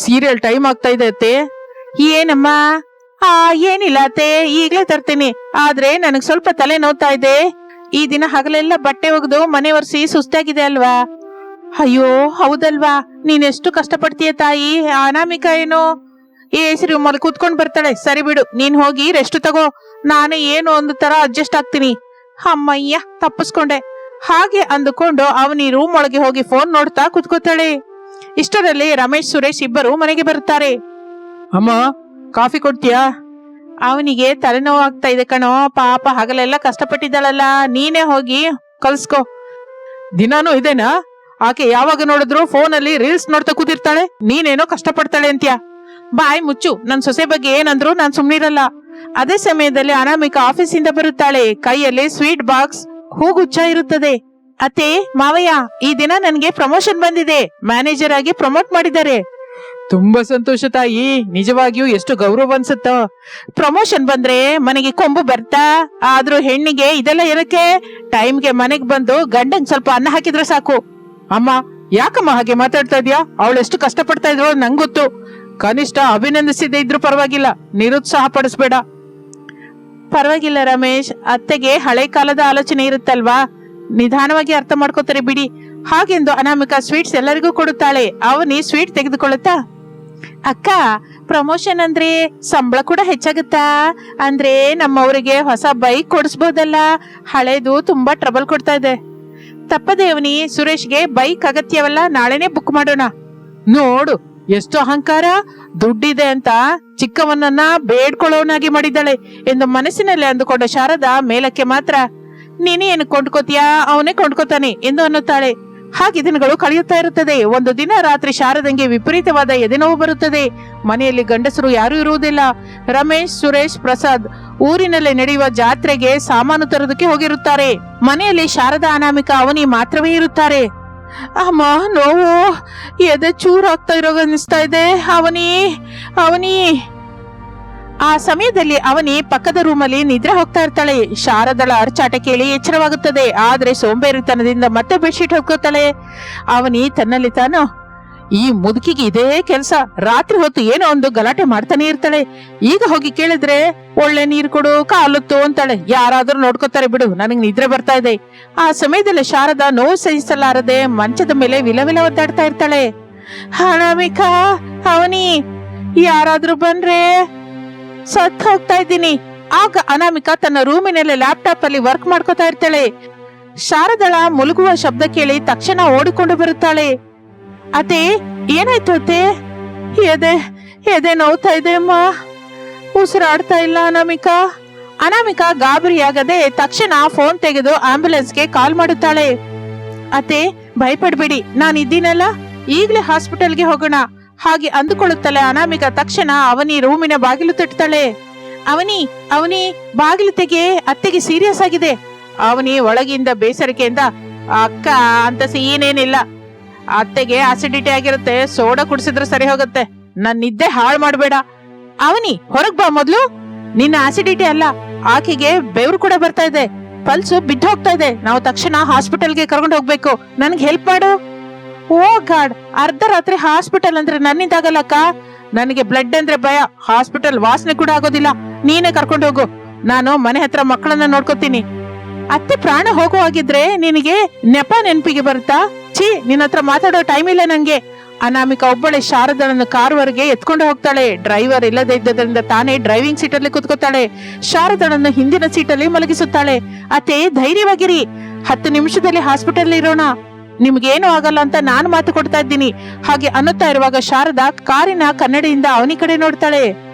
ಸೀರಿಯಲ್ ಟೈಮ್ ಆಗ್ತಾ ಇದೆ ಅತ್ತೆ. ಏನಮ್ಮ? ಏನಿಲ್ಲ ಅತ್ತೆ, ಈಗ್ಲೇ ತರ್ತೀನಿ. ಆದ್ರೆ ನನಗ್ ಸ್ವಲ್ಪ ತಲೆ ನೋವ್ತಾ ಇದೆ. ಈ ದಿನ ಹಗಲೆಲ್ಲ ಬಟ್ಟೆ ಒಗೆದು ಮನೆ ಒರೆಸಿ ಸುಸ್ತಾಗಿದೆ ಅಲ್ವಾ? ಅಯ್ಯೋ ಹೌದಲ್ವಾ, ನೀನೆಷ್ಟು ಕಷ್ಟಪಡ್ತೀಯ ತಾಯಿ. ಆ ಅನಾಮಿಕಾ ಏನು AC ರೂಮಲ್ಲಿ ಕೂತ್ಕೊಂಡ್ ಬರ್ತಾಳೆ. ಸರಿ ಬಿಡು, ನೀನ್ ಹೋಗಿ ರೆಸ್ಟ್ ತಗೋ. ನಾನು ಏನು ಒಂದು ತರ ಅಡ್ಜಸ್ಟ್ ಆಗ್ತೀನಿ. ಅಮ್ಮಯ್ಯ, ತಪ್ಪಿಸ್ಕೊಂಡೆ. ಹಾಗೆ ಅಂದುಕೊಂಡು ಅವನಿ ರೂಮ್ ಒಳಗೆ ಹೋಗಿ ಫೋನ್ ನೋಡ್ತಾ ಕುತ್ಕೋತಾಳೆ. ಇಷ್ಟರಲ್ಲಿ ರಮೇಶ್ ಸುರೇಶ್ ಇಬ್ಬರು ಮನೆಗೆ ಬರುತ್ತಾರೆ. ಅಮ್ಮ, ಕಾಫಿ ಕೊಡ್ತೀಯಾ? ಅವನಿಗೆ ತಲೆನೋವು ಆಗ್ತಾ ಇದೆ ಕಣೋ. ಪಾಪ ಹಗಲೆಲ್ಲ ಕಷ್ಟಪಟ್ಟಿದ್ದಾಳಲ್ಲ, ನೀನೇ ಹೋಗಿ ಕಲ್ಸ್ಕೋ. ದಿನಾನು ಇದೇನಾ? ಆಕೆ ಯಾವಾಗ ನೋಡಿದ್ರು ಫೋನಲ್ಲಿ ರೀಲ್ಸ್ ನೋಡ್ತಾ ಕೂತಿರ್ತಾಳೆ. ನೀನೇನೋ ಕಷ್ಟಪಡ್ತಾಳೆ ಅಂತ್ಯಾ. ಬಾಯ್ ಮುಚ್ಚು. ನನ್ ಸೊಸೆ ಬಗ್ಗೆ ಏನಂದ್ರು ನಾನ್ ಸುಮ್ನಿರಲ್ಲ. ಅದೇ ಸಮಯದಲ್ಲಿ ಅನಾಮಿಕಾ ಆಫೀಸಿಂದ ಬರುತ್ತಾಳೆ. ಕೈಯಲ್ಲಿ ಸ್ವೀಟ್ ಬಾಕ್ಸ್, ಹೂಗುಚ್ಛ ಇರುತ್ತದೆ. ಅತ್ತೆ, ಮಾವಯ್ಯ, ಈ ದಿನ ನನ್ಗೆ ಪ್ರಮೋಷನ್ ಬಂದಿದೆ. ಮ್ಯಾನೇಜರ್ ಆಗಿ ಪ್ರಮೋಟ್ ಮಾಡಿದ್ದಾರೆ. ತುಂಬಾ ಸಂತೋಷ ತಾಯಿ. ನಿಜವಾಗಿಯೂ ಎಷ್ಟು ಗೌರವ ಅನ್ಸುತ್ತ. ಪ್ರಮೋಷನ್ ಬಂದ್ರೆ ಮನೆಗೆ ಕೊಂಬು ಬರ್ತಾ? ಆದ್ರೂ ಹೆಣ್ಣಿಗೆ ಇದೆಲ್ಲ ಇರಕ್ಕೆ? ಟೈಮ್ಗೆ ಮನೆಗ್ ಬಂದು ಗಂಡಂಗ್ ಸ್ವಲ್ಪ ಅನ್ನ ಹಾಕಿದ್ರೆ ಸಾಕು. ಅಮ್ಮ, ಯಾಕಮ್ಮ ಹಾಗೆ ಮಾತಾಡ್ತಾ ಇದ್ಯಾ? ಅವಳೆಷ್ಟು ಕಷ್ಟಪಡ್ತಾ ಇದ್ರು ನಂಗೆ ಗೊತ್ತು. ಕನಿಷ್ಠ ಅಭಿನಂದಿಸಿದೆ ಇದ್ರು ಪರವಾಗಿಲ್ಲ, ನಿರುತ್ಸಾಹ ಪಡಿಸ್ಬೇಡ. ಪರವಾಗಿಲ್ಲ ರಮೇಶ್, ಅತ್ತೆಗೆ ಹಳೆ ಕಾಲದ ಆಲೋಚನೆ ಇರುತ್ತಲ್ವಾ, ನಿಧಾನವಾಗಿ ಅರ್ಥ ಮಾಡ್ಕೋತಾರೆ ಬಿಡಿ. ಹಾಗೆಂದು ಅನಾಮಿಕಾ ಸ್ವೀಟ್ಸ್ ಎಲ್ಲರಿಗೂ ಕೊಡುತ್ತಾಳೆ. ಅವನಿ ಸ್ವೀಟ್ ತೆಗೆದುಕೊಳ್ಳುತ್ತಾ, ಅಕ್ಕ, ಪ್ರಮೋಷನ್ ಅಂದ್ರೆ ಸಂಬಳ ಕೂಡ ಹೆಚ್ಚಾಗುತ್ತಾ? ಅಂದ್ರೆ ನಮ್ಮವರಿಗೆ ಹೊಸ ಬೈಕ್ ಕೊಡಿಸ್ಬೋದಲ್ಲ? ಹಳೇದು ತುಂಬಾ ಟ್ರಬಲ್ ಕೊಡ್ತಾ ಇದೆ. ತಪ್ಪದೆ ಅವನಿ, ಸುರೇಶ್ಗೆ ಬೈಕ್ ಅಗತ್ಯವಲ್ಲ, ನಾಳೆನೆ ಬುಕ್ ಮಾಡೋಣ. ನೋಡು ಎಷ್ಟು ಅಹಂಕಾರ. ದುಡ್ಡಿದೆ ಅಂತ ಚಿಕ್ಕವನನ್ನ ಬೇಡ್ಕೊಳ್ಳೋನಾಗಿ ಮಾಡಿದ್ದಾಳೆ ಎಂದು ಮನಸ್ಸಿನಲ್ಲಿ ಅಂದುಕೊಂಡ ಶಾರದಾ ಮೇಲಕ್ಕೆ ಮಾತ್ರ, ನೀನೇ ಏನು ಕೊಂಡ್ಕೋತೀಯಾ? ಅವನೇ ಕೊಂಡ್ಕೋತಾನೆ ಎಂದು ಅನ್ನುತ್ತಾಳೆ. ಹಾಗೆ ದಿನಗಳು ಕಳೆಯುತ್ತಾ ಇರುತ್ತದೆ. ಒಂದು ದಿನ ರಾತ್ರಿ ಶಾರದಂಗೆ ವಿಪರೀತವಾದ ಎದೆನೋವು ಬರುತ್ತದೆ. ಮನೆಯಲ್ಲಿ ಗಂಡಸರು ಯಾರೂ ಇರುವುದಿಲ್ಲ. ರಮೇಶ್, ಸುರೇಶ್, ಪ್ರಸಾದ್ ಊರಿನಲ್ಲಿ ನಡೆಯುವ ಜಾತ್ರೆಗೆ ಸಾಮಾನು ತರೋದಕ್ಕೆ ಹೋಗಿರುತ್ತಾರೆ. ಮನೆಯಲ್ಲಿ ಶಾರದಾ, ಅನಾಮಿಕಾ, ಅವನಿ ಮಾತ್ರವೇ ಇರುತ್ತಾರೆ. ಅಮ್ಮ, ನೋವು, ಎದೆ ಚೂರಾಗ್ತಾ ಇರೋ ಅನಿಸ್ತಾ ಇದೆ. ಅವನಿ, ಅವನಿ. ಆ ಸಮಯದಲ್ಲಿ ಅವನಿ ಪಕ್ಕದ ರೂಮಲ್ಲಿ ನಿದ್ರೆ ಹೋಗ್ತಾ ಇರ್ತಾಳೆ. ಶಾರದಳ ಅರ್ಚಾಟ ಕೇಳಿ ಎಚ್ಚರವಾಗುತ್ತದೆ. ಆದ್ರೆ ಸೋಂಬೇರಿತನದಿಂದ ಮತ್ತೆ ಬೆಡ್ಶೀಟ್ ಹೊಕ್ಕೋತಾಳೆ. ಅವನಿ ತನ್ನಲ್ಲಿ ತಾನು, ಈ ಮುದುಕಿಗೆ ಇದೇ ಕೆಲಸ. ರಾತ್ರಿ ಹೊತ್ತು ಏನೋ ಒಂದು ಗಲಾಟೆ ಮಾಡ್ತಾನೆ ಇರ್ತಾಳೆ. ಈಗ ಹೋಗಿ ಕೇಳಿದ್ರೆ ಒಳ್ಳೆ ನೀರು ಕೊಡು, ಕಾಲುತ್ತು ಅಂತಾಳೆ. ಯಾರಾದ್ರೂ ನೋಡ್ಕೋತಾರೆ ಬಿಡು, ನನಗ್ ನಿದ್ರೆ ಬರ್ತಾ ಇದೆ. ಆ ಸಮಯದಲ್ಲಿ ಶಾರದಾ ನೋವು ಸಹಿಸಲಾರದೆ ಮಂಚದ ಮೇಲೆ ವಿಲವಿಲ ಒದ್ದಾಡ್ತಾ ಇರ್ತಾಳೆ. ಅನಾಮಿಕಾ, ಅವನಿ, ಯಾರಾದ್ರೂ ಬಂದ್ರೆ ಸತ್ ಹೋಗ್ತಾ ಇದ್ದೀನಿ. ಆಗ ಅನಾಮಿಕಾ ತನ್ನ ರೂಮಿನಲ್ಲಿ ಲ್ಯಾಪ್ಟಾಪ್ ಅಲ್ಲಿ ವರ್ಕ್ ಮಾಡ್ಕೋತಾ ಇರ್ತಾಳೆ. ಶಾರದಳ ಮುಳುಗುವ ಶಬ್ದ ಕೇಳಿ ತಕ್ಷಣ ಓಡಿಕೊಂಡು ಬರುತ್ತಾಳೆ. ಅತ್ತೆ, ಏನಾಯ್ತು ಅತ್ತೆ? ಎದೆ ನೋವ್ತಾ ಇದೆ ಅಮ್ಮ, ಉಸಿರಾಡ್ತಾ ಇಲ್ಲ ಅನಾಮಿಕಾ. ಅನಾಮಿಕಾ ಗಾಬರಿಯಾಗದೆ ತಕ್ಷಣ ಫೋನ್ ತೆಗೆದು ಆಂಬ್ಯುಲೆನ್ಸ್ಗೆ ಕಾಲ್ ಮಾಡುತ್ತಾಳೆ. ಅತ್ತೆ, ಭಯಪಡ್ಬೇಡಿ, ನಾನಿದ್ದೀನಲ್ಲ, ಈಗ್ಲೇ ಹಾಸ್ಪಿಟಲ್ಗೆ ಹೋಗೋಣ. ಹಾಗೆ ಅಂದುಕೊಳ್ಳುತ್ತಲೇ ಅನಾಮಿಕಾ ತಕ್ಷಣ ಅವನಿ ರೂಮಿನ ಬಾಗಿಲು ತಟ್ಟುತ್ತಾಳೆ. ಅವನಿ, ಅವನಿ, ಬಾಗಿಲು ತೆಗೆ, ಅತ್ತೆಗೆ ಸೀರಿಯಸ್ ಆಗಿದೆ. ಅವನಿ ಒಳಗಿಂದ ಬೇಸರಿಕೆಯಿಂದ, ಅಕ್ಕ, ಅಂತ ಏನೇನಿಲ್ಲ, ಅತ್ತೆಗೆ ಆಸಿಡಿಟಿ ಆಗಿರುತ್ತೆ, ಸೋಡಾ ಕುಡಿಸಿದ್ರೆ ಸರಿ ಹೋಗುತ್ತೆ. ನನ್ ನಿದ್ದೆ ಹಾಳು ಮಾಡ್ಬೇಡ. ಅವನಿ, ಹೊರಗ್ ಬಾ ಮೊದ್ಲು. ನಿನ್ನ ಆಸಿಡಿಟಿ ಅಲ್ಲ, ಆಕೆಗೆ ಬೆವರು ಕೂಡ ಬರ್ತಾ ಇದೆ, ಪಲ್ಸು ಬಿದ್ದು ಹೋಗ್ತಾ ಇದೆ. ನಾವು ತಕ್ಷಣ ಹಾಸ್ಪಿಟಲ್ಗೆ ಕರ್ಕೊಂಡು ಹೋಗ್ಬೇಕು. ನನ್ಗೆ ಹೆಲ್ಪ್ ಮಾಡು. ಓ ಗಾಡ್, ಅರ್ಧ ರಾತ್ರಿ ಹಾಸ್ಪಿಟಲ್ ಅಂದ್ರೆ ನನ್ನಿಂದಾಗಲ್ಲಕ್ಕ. ನನಗೆ ಬ್ಲಡ್ ಅಂದ್ರೆ ಭಯ, ಹಾಸ್ಪಿಟಲ್ ವಾಸನೆ ಕೂಡ ಆಗೋದಿಲ್ಲ. ನೀನೇ ಕರ್ಕೊಂಡು ಹೋಗು, ನಾನು ಮನೆ ಹತ್ರ ಮಕ್ಕಳನ್ನ ನೋಡ್ಕೋತೀನಿ. ಅತ್ತೆ ಪ್ರಾಣ ಹೋಗುವಾಗಿದ್ರೆ ನಿನಗೆ ನೆಪ ನೆನಪಿಗೆ ಬರುತ್ತಾ? ಛೀ, ನಿನ್ನ ಹತ್ರ ಮಾತಾಡೋ ಟೈಮ್ ಇಲ್ಲ ನಂಗೆ. ಅನಾಮಿಕಾ ಒಬ್ಬಳೆ ಶಾರದಳನ್ನು ಕಾರ್ ಎತ್ಕೊಂಡು ಹೋಗ್ತಾಳೆ. ಡ್ರೈವರ್ ಇಲ್ಲದೆ ಇದ್ದರಿಂದ ತಾನೇ ಡ್ರೈವಿಂಗ್ ಸೀಟಲ್ಲಿ ಕುತ್ಕೋತಾಳೆ. ಶಾರದಳನ್ನು ಹಿಂದಿನ ಸೀಟಲ್ಲಿ ಮಲಗಿಸುತ್ತಾಳೆ. ಅತ್ತೆ, ಧೈರ್ಯವಾಗಿರಿ, 10 ನಿಮಿಷದಲ್ಲಿ ಹಾಸ್ಪಿಟಲ್ ಇರೋಣ, ನಿಮ್ಗೇನು ಆಗಲ್ಲ ಅಂತ ನಾನು ಮಾತು ಕೊಡ್ತಾ ಇದ್ದೀನಿ. ಹಾಗೆ ಅನ್ನುತ್ತಾ ಇರುವಾಗ ಶಾರದಾ ಕಾರಿನ ಕನ್ನಡಿಯಿಂದ ಅವನಿ ಕಡೆ ನೋಡ್ತಾಳೆ.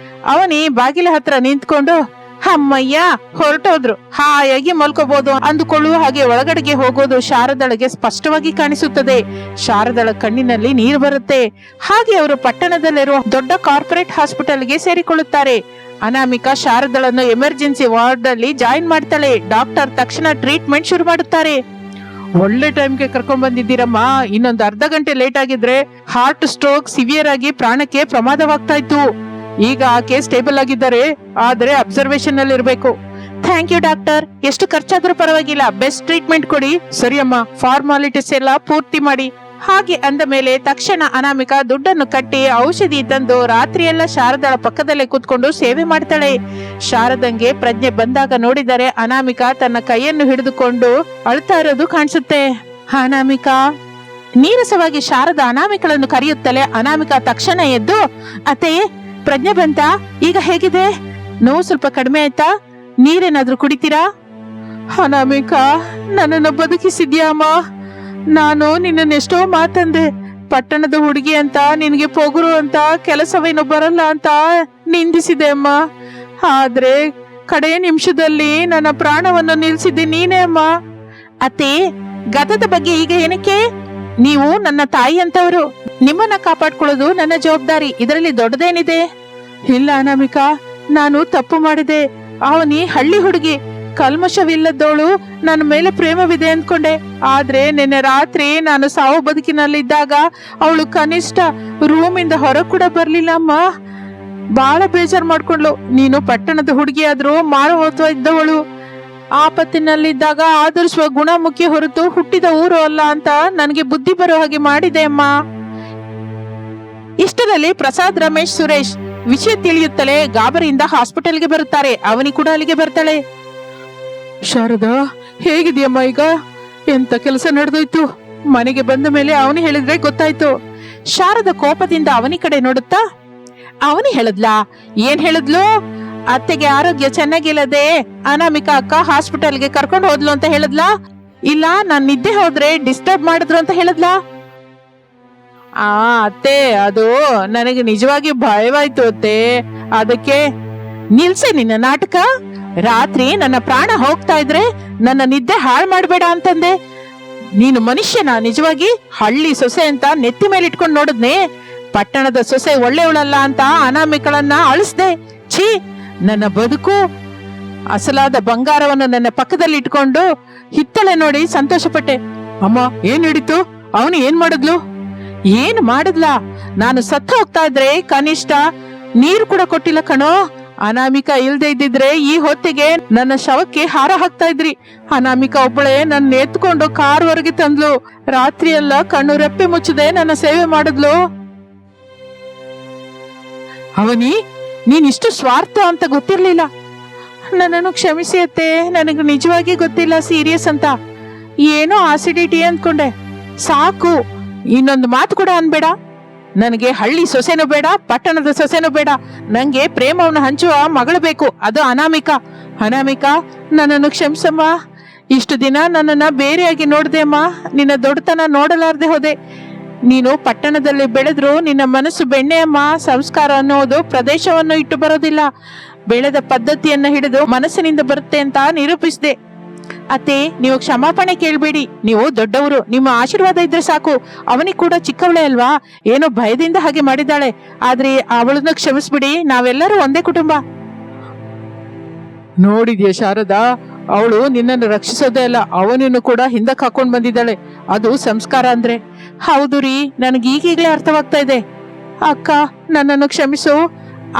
ಅವನಿ ಬಾಗಿಲ ಹತ್ರ ನಿಂತ್ಕೊಂಡು, ಅಮ್ಮಯ್ಯ, ಹೊರಟೋದ್ರು, ಹಾಯಾಗಿ ಮಲ್ಕೋಬಹುದು ಅಂದುಕೊಳ್ಳುವ ಹಾಗೆ ಒಳಗಡೆಗೆ ಹೋಗೋದು ಶಾರದಳಿಗೆ ಸ್ಪಷ್ಟವಾಗಿ ಕಾಣಿಸುತ್ತದೆ. ಶಾರದಳ ಕಣ್ಣಿನಲ್ಲಿ ನೀರು ಬರುತ್ತೆ. ಹಾಗೆ ಅವರು ಪಟ್ಟಣದಲ್ಲಿರುವ ದೊಡ್ಡ ಕಾರ್ಪೊರೇಟ್ ಹಾಸ್ಪಿಟಲ್ಗೆ ಸೇರಿಕೊಳ್ಳುತ್ತಾರೆ. ಅನಾಮಿಕಾ ಶಾರದಳನ್ನು ಎಮರ್ಜೆನ್ಸಿ ವಾರ್ಡ್ ಅಲ್ಲಿ ಜಾಯಿನ್ ಮಾಡ್ತಾಳೆ. ಡಾಕ್ಟರ್ ತಕ್ಷಣ ಟ್ರೀಟ್ಮೆಂಟ್ ಶುರು ಮಾಡುತ್ತಾರೆ. ಒಳ್ಳೆ ಟೈಮ್ಗೆ ಕರ್ಕೊಂಡ್ ಬಂದಿದ್ದೀರಮ್ಮ. ಇನ್ನೊಂದು ಅರ್ಧ ಗಂಟೆ ಲೇಟ್ ಆಗಿದ್ರೆ ಹಾರ್ಟ್ ಸ್ಟ್ರೋಕ್ ಸಿವಿಯರ್ ಆಗಿ ಪ್ರಾಣಕ್ಕೆ ಪ್ರಮಾದವಾಗ್ತಾ ಇತ್ತು. ಈಗ ಆಕೆ ಸ್ಟೇಬಲ್ ಆಗಿದ್ದಾರೆ, ಆದ್ರೆ ಅಬ್ಸರ್ವೇಷನ್ ಅಲ್ಲಿ ಇರ್ಬೇಕು. ಥ್ಯಾಂಕ್ ಯು ಡಾಕ್ಟರ್, ಎಷ್ಟು ಖರ್ಚಾದ್ರೂ ಪರವಾಗಿಲ್ಲ, ಬೆಸ್ಟ್ ಟ್ರೀಟ್ಮೆಂಟ್ ಕೊಡಿ. ಸರಿ ಅಮ್ಮ, ಫಾರ್ಮಾಲಿಟೀಸ್ ಎಲ್ಲ ಪೂರ್ತಿ ಮಾಡಿ. ಹಾಗೆ ಅಂದ ಮೇಲೆ ತಕ್ಷಣ ಅನಾಮಿಕಾ ದುಡ್ಡನ್ನು ಕಟ್ಟಿ ಔಷಧಿ ತಂದು ರಾತ್ರಿಯೆಲ್ಲ ಶಾರದಾಳ ಪಕ್ಕದಲ್ಲೇ ಕೂತ್ಕೊಂಡು ಸೇವೆ ಮಾಡ್ತಾಳೆ. ಶಾರದಂಗೆ ಪ್ರಜ್ಞೆ ಬಂದಾಗ ನೋಡಿದರೆ ಅನಾಮಿಕಾ ತನ್ನ ಕೈಯನ್ನು ಹಿಡಿದುಕೊಂಡು ಅಳ್ತಾ ಇರೋದು ಕಾಣಿಸುತ್ತೆ. ಅನಾಮಿಕಾ, ನೀರಸವಾಗಿ ಶಾರದಾ ಅನಾಮಿಕಳನ್ನು ಕರೆಯುತ್ತಲೇ ಅನಾಮಿಕಾ ತಕ್ಷಣ ಎದ್ದು, ಅತ್ತೆ ಪ್ರಜ್ಞೆ ಬಂತ, ಈಗ ಹೇಗಿದೆ? ನೋವು ಸ್ವಲ್ಪ ಕಡಿಮೆ ಆಯ್ತಾ? ನೀರೇನಾದ್ರೂ ಕುಡಿತೀರಾ? ಅನಾಮಿಕಾ, ನನ್ನನ್ನು ಬದುಕಿಸಿದ್ಯಾ ಅಮ್ಮ. ನಾನು ನಿನ್ನನ್ನೆಷ್ಟೋ ಮಾತಂದೆ, ಪಟ್ಟಣದ ಹುಡುಗಿ ಅಂತ, ನಿನಗೆ ಪೊಗರು ಅಂತ, ಕೆಲಸವೇನು ಬರಲ್ಲ ಅಂತ ನಿಂದಿಸಿದೆ ಅಮ್ಮ. ಆದ್ರೆ ಕಡೆ ನಿಮಿಷದಲ್ಲಿ ನನ್ನ ಪ್ರಾಣವನ್ನು ನಿಲ್ಸಿದ್ದೆ ನೀನೇ ಅಮ್ಮ. ಅತ್ತೆ, ಗತದ ಬಗ್ಗೆ ಈಗ ಏನಕ್ಕೆ? ನೀವು ನನ್ನ ತಾಯಿ ಅಂತವರು, ನಿಮ್ಮನ್ನ ಕಾಪಾಡ್ಕೊಳ್ಳೋದು ನನ್ನ ಜವಾಬ್ದಾರಿ, ಇದರಲ್ಲಿ ದೊಡ್ಡದೇನಿದೆ? ಇಲ್ಲ ಅನಾಮಿಕಾ, ನಾನು ತಪ್ಪು ಮಾಡಿದೆ. ಅವನಿ ಹಳ್ಳಿ ಹುಡುಗಿ, ಕಲ್ಮಶವಿಲ್ಲದವಳು, ನನ್ನ ಮೇಲೆ ಪ್ರೇಮವಿದೆ ಅಂದ್ಕೊಂಡೆ. ಆದ್ರೆ ನಿನ್ನೆ ರಾತ್ರಿ ನಾನು ಸಾವು ಬದುಕಿನಲ್ಲಿದ್ದಾಗ ಅವಳು ಕನಿಷ್ಠ ರೂಮಿಂದ ಹೊರ ಕೂಡ ಬರ್ಲಿಲ್ಲ ಅಮ್ಮ. ಬಹಳ ಬೇಜಾರ್ ಮಾಡ್ಕೊಂಡ್ಲು. ನೀನು ಪಟ್ಟಣದ ಹುಡುಗಿ ಆದ್ರೂ ಮಾನವತ್ವ ಇದ್ದವಳು. ಆಪತ್ತಿನಲ್ಲಿದ್ದಾಗ ಆದರಿಸುವ ಗುಣ ಮುಖ್ಯ ಹೊರತು ಹುಟ್ಟಿದ ಊರು ಅಲ್ಲ ಅಂತ ನನಗೆ ಬುದ್ಧಿ ಬರೋ ಹಾಗೆ ಮಾಡಿದೆ ಅಮ್ಮ. ಇಷ್ಟರಲ್ಲಿ ಪ್ರಸಾದ್, ರಮೇಶ್, ಸುರೇಶ್ ವಿಷಯ ತಿಳಿಯುತ್ತಲೇ ಗಾಬರಿಯಿಂದ ಹಾಸ್ಪಿಟಲ್ಗೆ ಬರುತ್ತಾರೆ. ಅವನಿ ಕೂಡ ಅಲ್ಲಿಗೆ ಬರ್ತಾಳೆ. ಶಾರದಾ, ಹೇಗಿದೆಯಮ್ಮ ಈಗ? ಎಂತ ಕೆಲಸ ನಡೆದೋಯ್ತು? ಮನೆಗೆ ಬಂದ ಮೇಲೆ ಅವನು ಹೇಳಿದ್ರೆ ಗೊತ್ತಾಯ್ತು. ಶಾರದ ಕೋಪದಿಂದ ಅವನಿ ಕಡೆ ನೋಡುತ್ತಾ, ಅವನಿ ಹೇಳದ್ಲಾ? ಏನ್ ಹೇಳಿದ್ಲು? ಅತ್ತೆಗೆ ಆರೋಗ್ಯ ಚೆನ್ನಾಗಿಲ್ಲದೆ ಅನಾಮಿಕಾ ಅಕ್ಕ ಹಾಸ್ಪಿಟಲ್ಗೆ ಕರ್ಕೊಂಡು ಹೋದ್ಲು ಅಂತ ಹೇಳದ್ಲಾ? ಇಲ್ಲ ನಾನ್ ನಿದ್ದೆ ಹೋದ್ರೆ ಡಿಸ್ಟರ್ಬ್ ಮಾಡಿದ್ರು ಅಂತ ಹೇಳದ್ಲಾ? ಅತ್ತೆ, ಅದು ನನಗೆ ನಿಜವಾಗಿ ಭಯವಾಯ್ತು ಅತ್ತೆ. ಅದಕ್ಕೆ. ನಿಲ್ಸೆ ನಿನ್ನ ನಾಟಕ. ರಾತ್ರಿ ನನ್ನ ಪ್ರಾಣ ಹೋಗ್ತಾ ಇದ್ರೆ ನನ್ನ ನಿದ್ದೆ ಹಾಳು ಮಾಡ್ಬೇಡ ಅಂತಂದೆ. ನೀನು ಮನುಷ್ಯನ? ನಿಜವಾಗಿ ಹಳ್ಳಿ ಸೊಸೆ ಅಂತ ನೆತ್ತಿ ಮೇಲೆ ಇಟ್ಕೊಂಡು ನೋಡಿದ್ನೆ. ಪಟ್ಟಣದ ಸೊಸೆ ಒಳ್ಳೆಯವಳಲ್ಲ ಅಂತ ಅನಾಮಿಕಳನ್ನ ಅಳಿಸ್ದೆ. ಛೀ, ನನ್ನ ಬದುಕು. ಅಸಲಾದ ಬಂಗಾರವನ್ನು ನನ್ನ ಪಕ್ಕದಲ್ಲಿ ಇಟ್ಕೊಂಡು ಹಿತ್ತಳೆ ನೋಡಿ ಸಂತೋಷ ಪಟ್ಟೆ. ಅಮ್ಮ, ಏನ್ ನಡೀತು? ಅವನು ಏನ್ ಮಾಡಿದ್ಲು? ಏನ್ ಮಾಡಿದ್ಲಾ? ನಾನು ಸತ್ತು ಹೋಗ್ತಾ ಇದ್ರೆ ಕನಿಷ್ಠ ನೀರು ಕೂಡ ಕೊಟ್ಟಿಲ್ಲ ಕಣೋ. ಅನಾಮಿಕಾ ಇಲ್ದೆ ಇದ್ದಿದ್ರೆ ಈ ಹೊತ್ತಿಗೆ ನನ್ನ ಶವಕ್ಕೆ ಹಾರ ಹಾಕ್ತಾ ಇದ್ರಿ. ಅನಾಮಿಕಾ ಒಬ್ಬಳೆ ನನ್ನ ಎತ್ಕೊಂಡು ಕಾರ್ ವರೆಗೆ ತಂದ್ಲು. ರಾತ್ರಿ ಎಲ್ಲ ಕಣ್ಣು ರೆಪ್ಪೆ ಮುಚ್ಚದೆ ನನ್ನ ಸೇವೆ ಮಾಡಿದ್ಲು. ಅವನಿ, ನೀನ್ ಇಷ್ಟು ಸ್ವಾರ್ಥ ಅಂತ ಗೊತ್ತಿರ್ಲಿಲ್ಲ. ನನ್ನನ್ನು ಕ್ಷಮಿಸಿ ಅತ್ತೆ, ನನಗೆ ನಿಜವಾಗಿ ಗೊತ್ತಿಲ್ಲ ಸೀರಿಯಸ್ ಅಂತ. ಏನೋ ಆಸಿಡಿಟಿ ಅಂದ್ಕೊಂಡೆ. ಸಾಕು, ಇನ್ನೊಂದು ಮಾತು ಕೂಡ ಅನ್ಬೇಡ. ನನಗೆ ಹಳ್ಳಿ ಸೊಸೆನೂ ಬೇಡ, ಪಟ್ಟಣದ ಸೊಸೆನೂ ಬೇಡ. ನಂಗೆ ಪ್ರೇಮವನ್ನು ಹಂಚುವ ಮಗಳು ಬೇಕು, ಅದು ಅನಾಮಿಕಾ. ಅನಾಮಿಕಾ, ನನ್ನನ್ನು ಕ್ಷಮಿಸಮ್ಮ. ಇಷ್ಟು ದಿನ ನನ್ನನ್ನ ಬೇರೆಯಾಗಿ ನೋಡ್ದೆ ಅಮ್ಮ. ನಿನ್ನ ದೊಡ್ಡತನ ನೋಡಲಾರ್ದೆ ಹೋದೆ. ನೀನು ಪಟ್ಟಣದಲ್ಲಿ ಬೆಳೆದ್ರು ನಿನ್ನ ಮನಸ್ಸು ಬೆಣ್ಣೆ ಅಮ್ಮ. ಸಂಸ್ಕಾರ ಅನ್ನೋದು ಪ್ರದೇಶವನ್ನು ಇಟ್ಟು ಬರೋದಿಲ್ಲ, ಬೆಳೆದ ಪದ್ಧತಿಯನ್ನ ಹಿಡಿದು ಮನಸ್ಸಿನಿಂದ ಬರುತ್ತೆ ಅಂತ ನಿರೂಪಿಸಿದೆ. ಅತ್ತೆ, ನೀವು ಕ್ಷಮಾಪಣೆ ಕೇಳ್ಬೇಡಿ. ನೀವು ದೊಡ್ಡವರು, ನಿಮ್ಮ ಆಶೀರ್ವಾದ ಇದ್ರೆ ಸಾಕು. ಅವನಿಗೆ ಕೂಡ ಚಿಕ್ಕವಳೆ ಅಲ್ವಾ, ಏನೋ ಭಯದಿಂದ ಹಾಗೆ ಮಾಡಿದ್ದಾಳೆ. ಆದ್ರೆ ಅವಳನ್ನು ಕ್ಷಮಿಸ್ಬಿಡಿ, ನಾವೆಲ್ಲರೂ ಒಂದೇ ಕುಟುಂಬ. ನೋಡಿದ್ಯಾ ಶಾರದಾ, ಅವಳು ನಿನ್ನನ್ನು ರಕ್ಷಿಸೋದೇ ಅಲ್ಲ, ಅವನನ್ನು ಕೂಡ ಹಿಂದಕ್ಕೆ ಹಾಕೊಂಡ್ ಬಂದಿದ್ದಾಳೆ. ಅದು ಸಂಸ್ಕಾರ ಅಂದ್ರೆ. ಹೌದು ರೀ, ನನಗೆ ಈಗೀಗ್ಲೇ ಅರ್ಥವಾಗ್ತಾ ಇದೆ. ಅಕ್ಕ, ನನ್ನನ್ನು ಕ್ಷಮಿಸು.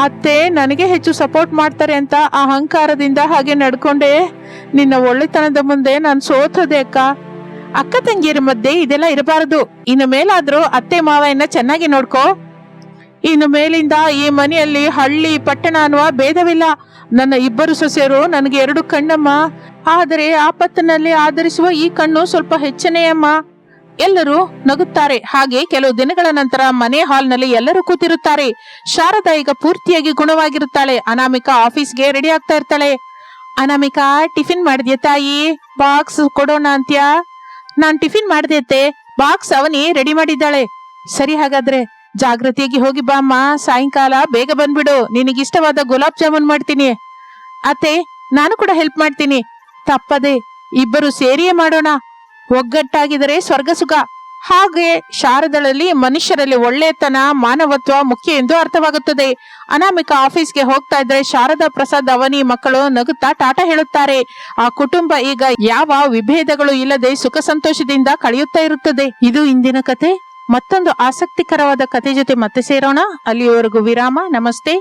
ಅತ್ತೆ ನನಗೆ ಹೆಚ್ಚು ಸಪೋರ್ಟ್ ಮಾಡ್ತಾರೆ ಅಂತ ಅಹಂಕಾರದಿಂದ ಹಾಗೆ ನಡ್ಕೊಂಡೆ. ನಿನ್ನ ಒಳ್ಳೆತನದ ಮುಂದೆ ನಾನು ಸೋತದೆ ಅಕ್ಕ. ಅಕ್ಕ ತಂಗಿಯರ ಮಧ್ಯೆ ಇದೆಲ್ಲ ಇರಬಾರದು. ಇನ್ನು ಮೇಲಾದ್ರೂ ಅತ್ತೆ ಮಾವನ್ನ ಚೆನ್ನಾಗಿ ನೋಡ್ಕೋ. ಇನ್ನು ಮೇಲಿಂದ ಈ ಮನೆಯಲ್ಲಿ ಹಳ್ಳಿ ಪಟ್ಟಣ ಅನ್ನುವ ಭೇದವಿಲ್ಲ. ನನ್ನ ಇಬ್ಬರು ಸೊಸೆಯರು ನನಗೆ 2 ಕಣ್ಣಮ್ಮ. ಆದರೆ ಆಪತ್ತಿನಲ್ಲಿ ಆಧರಿಸುವ ಈ ಕಣ್ಣು ಸ್ವಲ್ಪ ಹೆಚ್ಚನೇ ಅಮ್ಮ. ಎಲ್ಲರೂ ನಗುತ್ತಾರೆ. ಹಾಗೆ ಕೆಲವು ದಿನಗಳ ನಂತರ ಮನೆ ಹಾಲ್ನಲ್ಲಿ ಎಲ್ಲರೂ ಕೂತಿರುತ್ತಾರೆ. ಶಾರದಾ ಈಗ ಪೂರ್ತಿಯಾಗಿ ಗುಣವಾಗಿರುತ್ತಾಳೆ. ಅನಾಮಿಕಾ ಆಫೀಸ್ಗೆ ರೆಡಿ ಆಗ್ತಾ ಇರ್ತಾಳೆ. ಅನಾಮಿಕಾ, ಟಿಫಿನ್ ಮಾಡಿದ್ಯಾ ತಾಯಿ? ಬಾಕ್ಸ್ ಕೊಡೋಣ ಅಂತ್ಯಾ? ನಾನ್ ಟಿಫಿನ್ ಮಾಡಿದೆ, ಬಾಕ್ಸ್ ಅವನಿ ರೆಡಿ ಮಾಡಿದ್ದಾಳೆ. ಸರಿ, ಹಾಗಾದ್ರೆ ಜಾಗೃತಿಯಾಗಿ ಹೋಗಿ ಬಾ ಅಮ್ಮ. ಸಾಯಂಕಾಲ ಬೇಗ ಬಂದ್ಬಿಡು. ನಿನಗಿಷ್ಟವಾದ ಗುಲಾಬ್ ಜಾಮೂನ್ ಮಾಡ್ತೀನಿ. ಅತ್ತೆ, ನಾನು ಕೂಡ ಹೆಲ್ಪ್ ಮಾಡ್ತೀನಿ. ತಪ್ಪದೆ ಇಬ್ಬರು ಸೇರಿಯೇ ಮಾಡೋಣ. ಒಗ್ಗಟ್ಟಾಗಿದರೆ ಸ್ವರ್ಗ ಸುಖ. ಹಾಗೆ ಶಾರದಳಲ್ಲಿ ಮನುಷ್ಯರಲ್ಲಿ ಒಳ್ಳೆತನ, ಮಾನವತ್ವ ಮುಖ್ಯ ಎಂದು ಅರ್ಥವಾಗುತ್ತದೆ. ಅನಾಮಿಕಾ ಆಫೀಸ್ಗೆ ಹೋಗ್ತಾ ಇದ್ರೆ ಶಾರದಾ, ಪ್ರಸಾದ್, ಅವನಿ ಮಕ್ಕಳು ನಗುತ್ತಾ ಟಾಟಾ ಹೇಳುತ್ತಾರೆ. ಆ ಕುಟುಂಬ ಈಗ ಯಾವ ವಿಭೇದಗಳು ಇಲ್ಲದೆ ಸುಖ ಸಂತೋಷದಿಂದ ಕಳೆಯುತ್ತಾ ಇರುತ್ತದೆ. ಇದು ಇಂದಿನ ಕತೆ. ಮತ್ತೊಂದು ಆಸಕ್ತಿಕರವಾದ ಕತೆ ಜೊತೆ ಮತ್ತೆ ಸೇರೋಣ. ಅಲ್ಲಿಯವರೆಗೂ ವಿರಾಮ. ನಮಸ್ತೆ.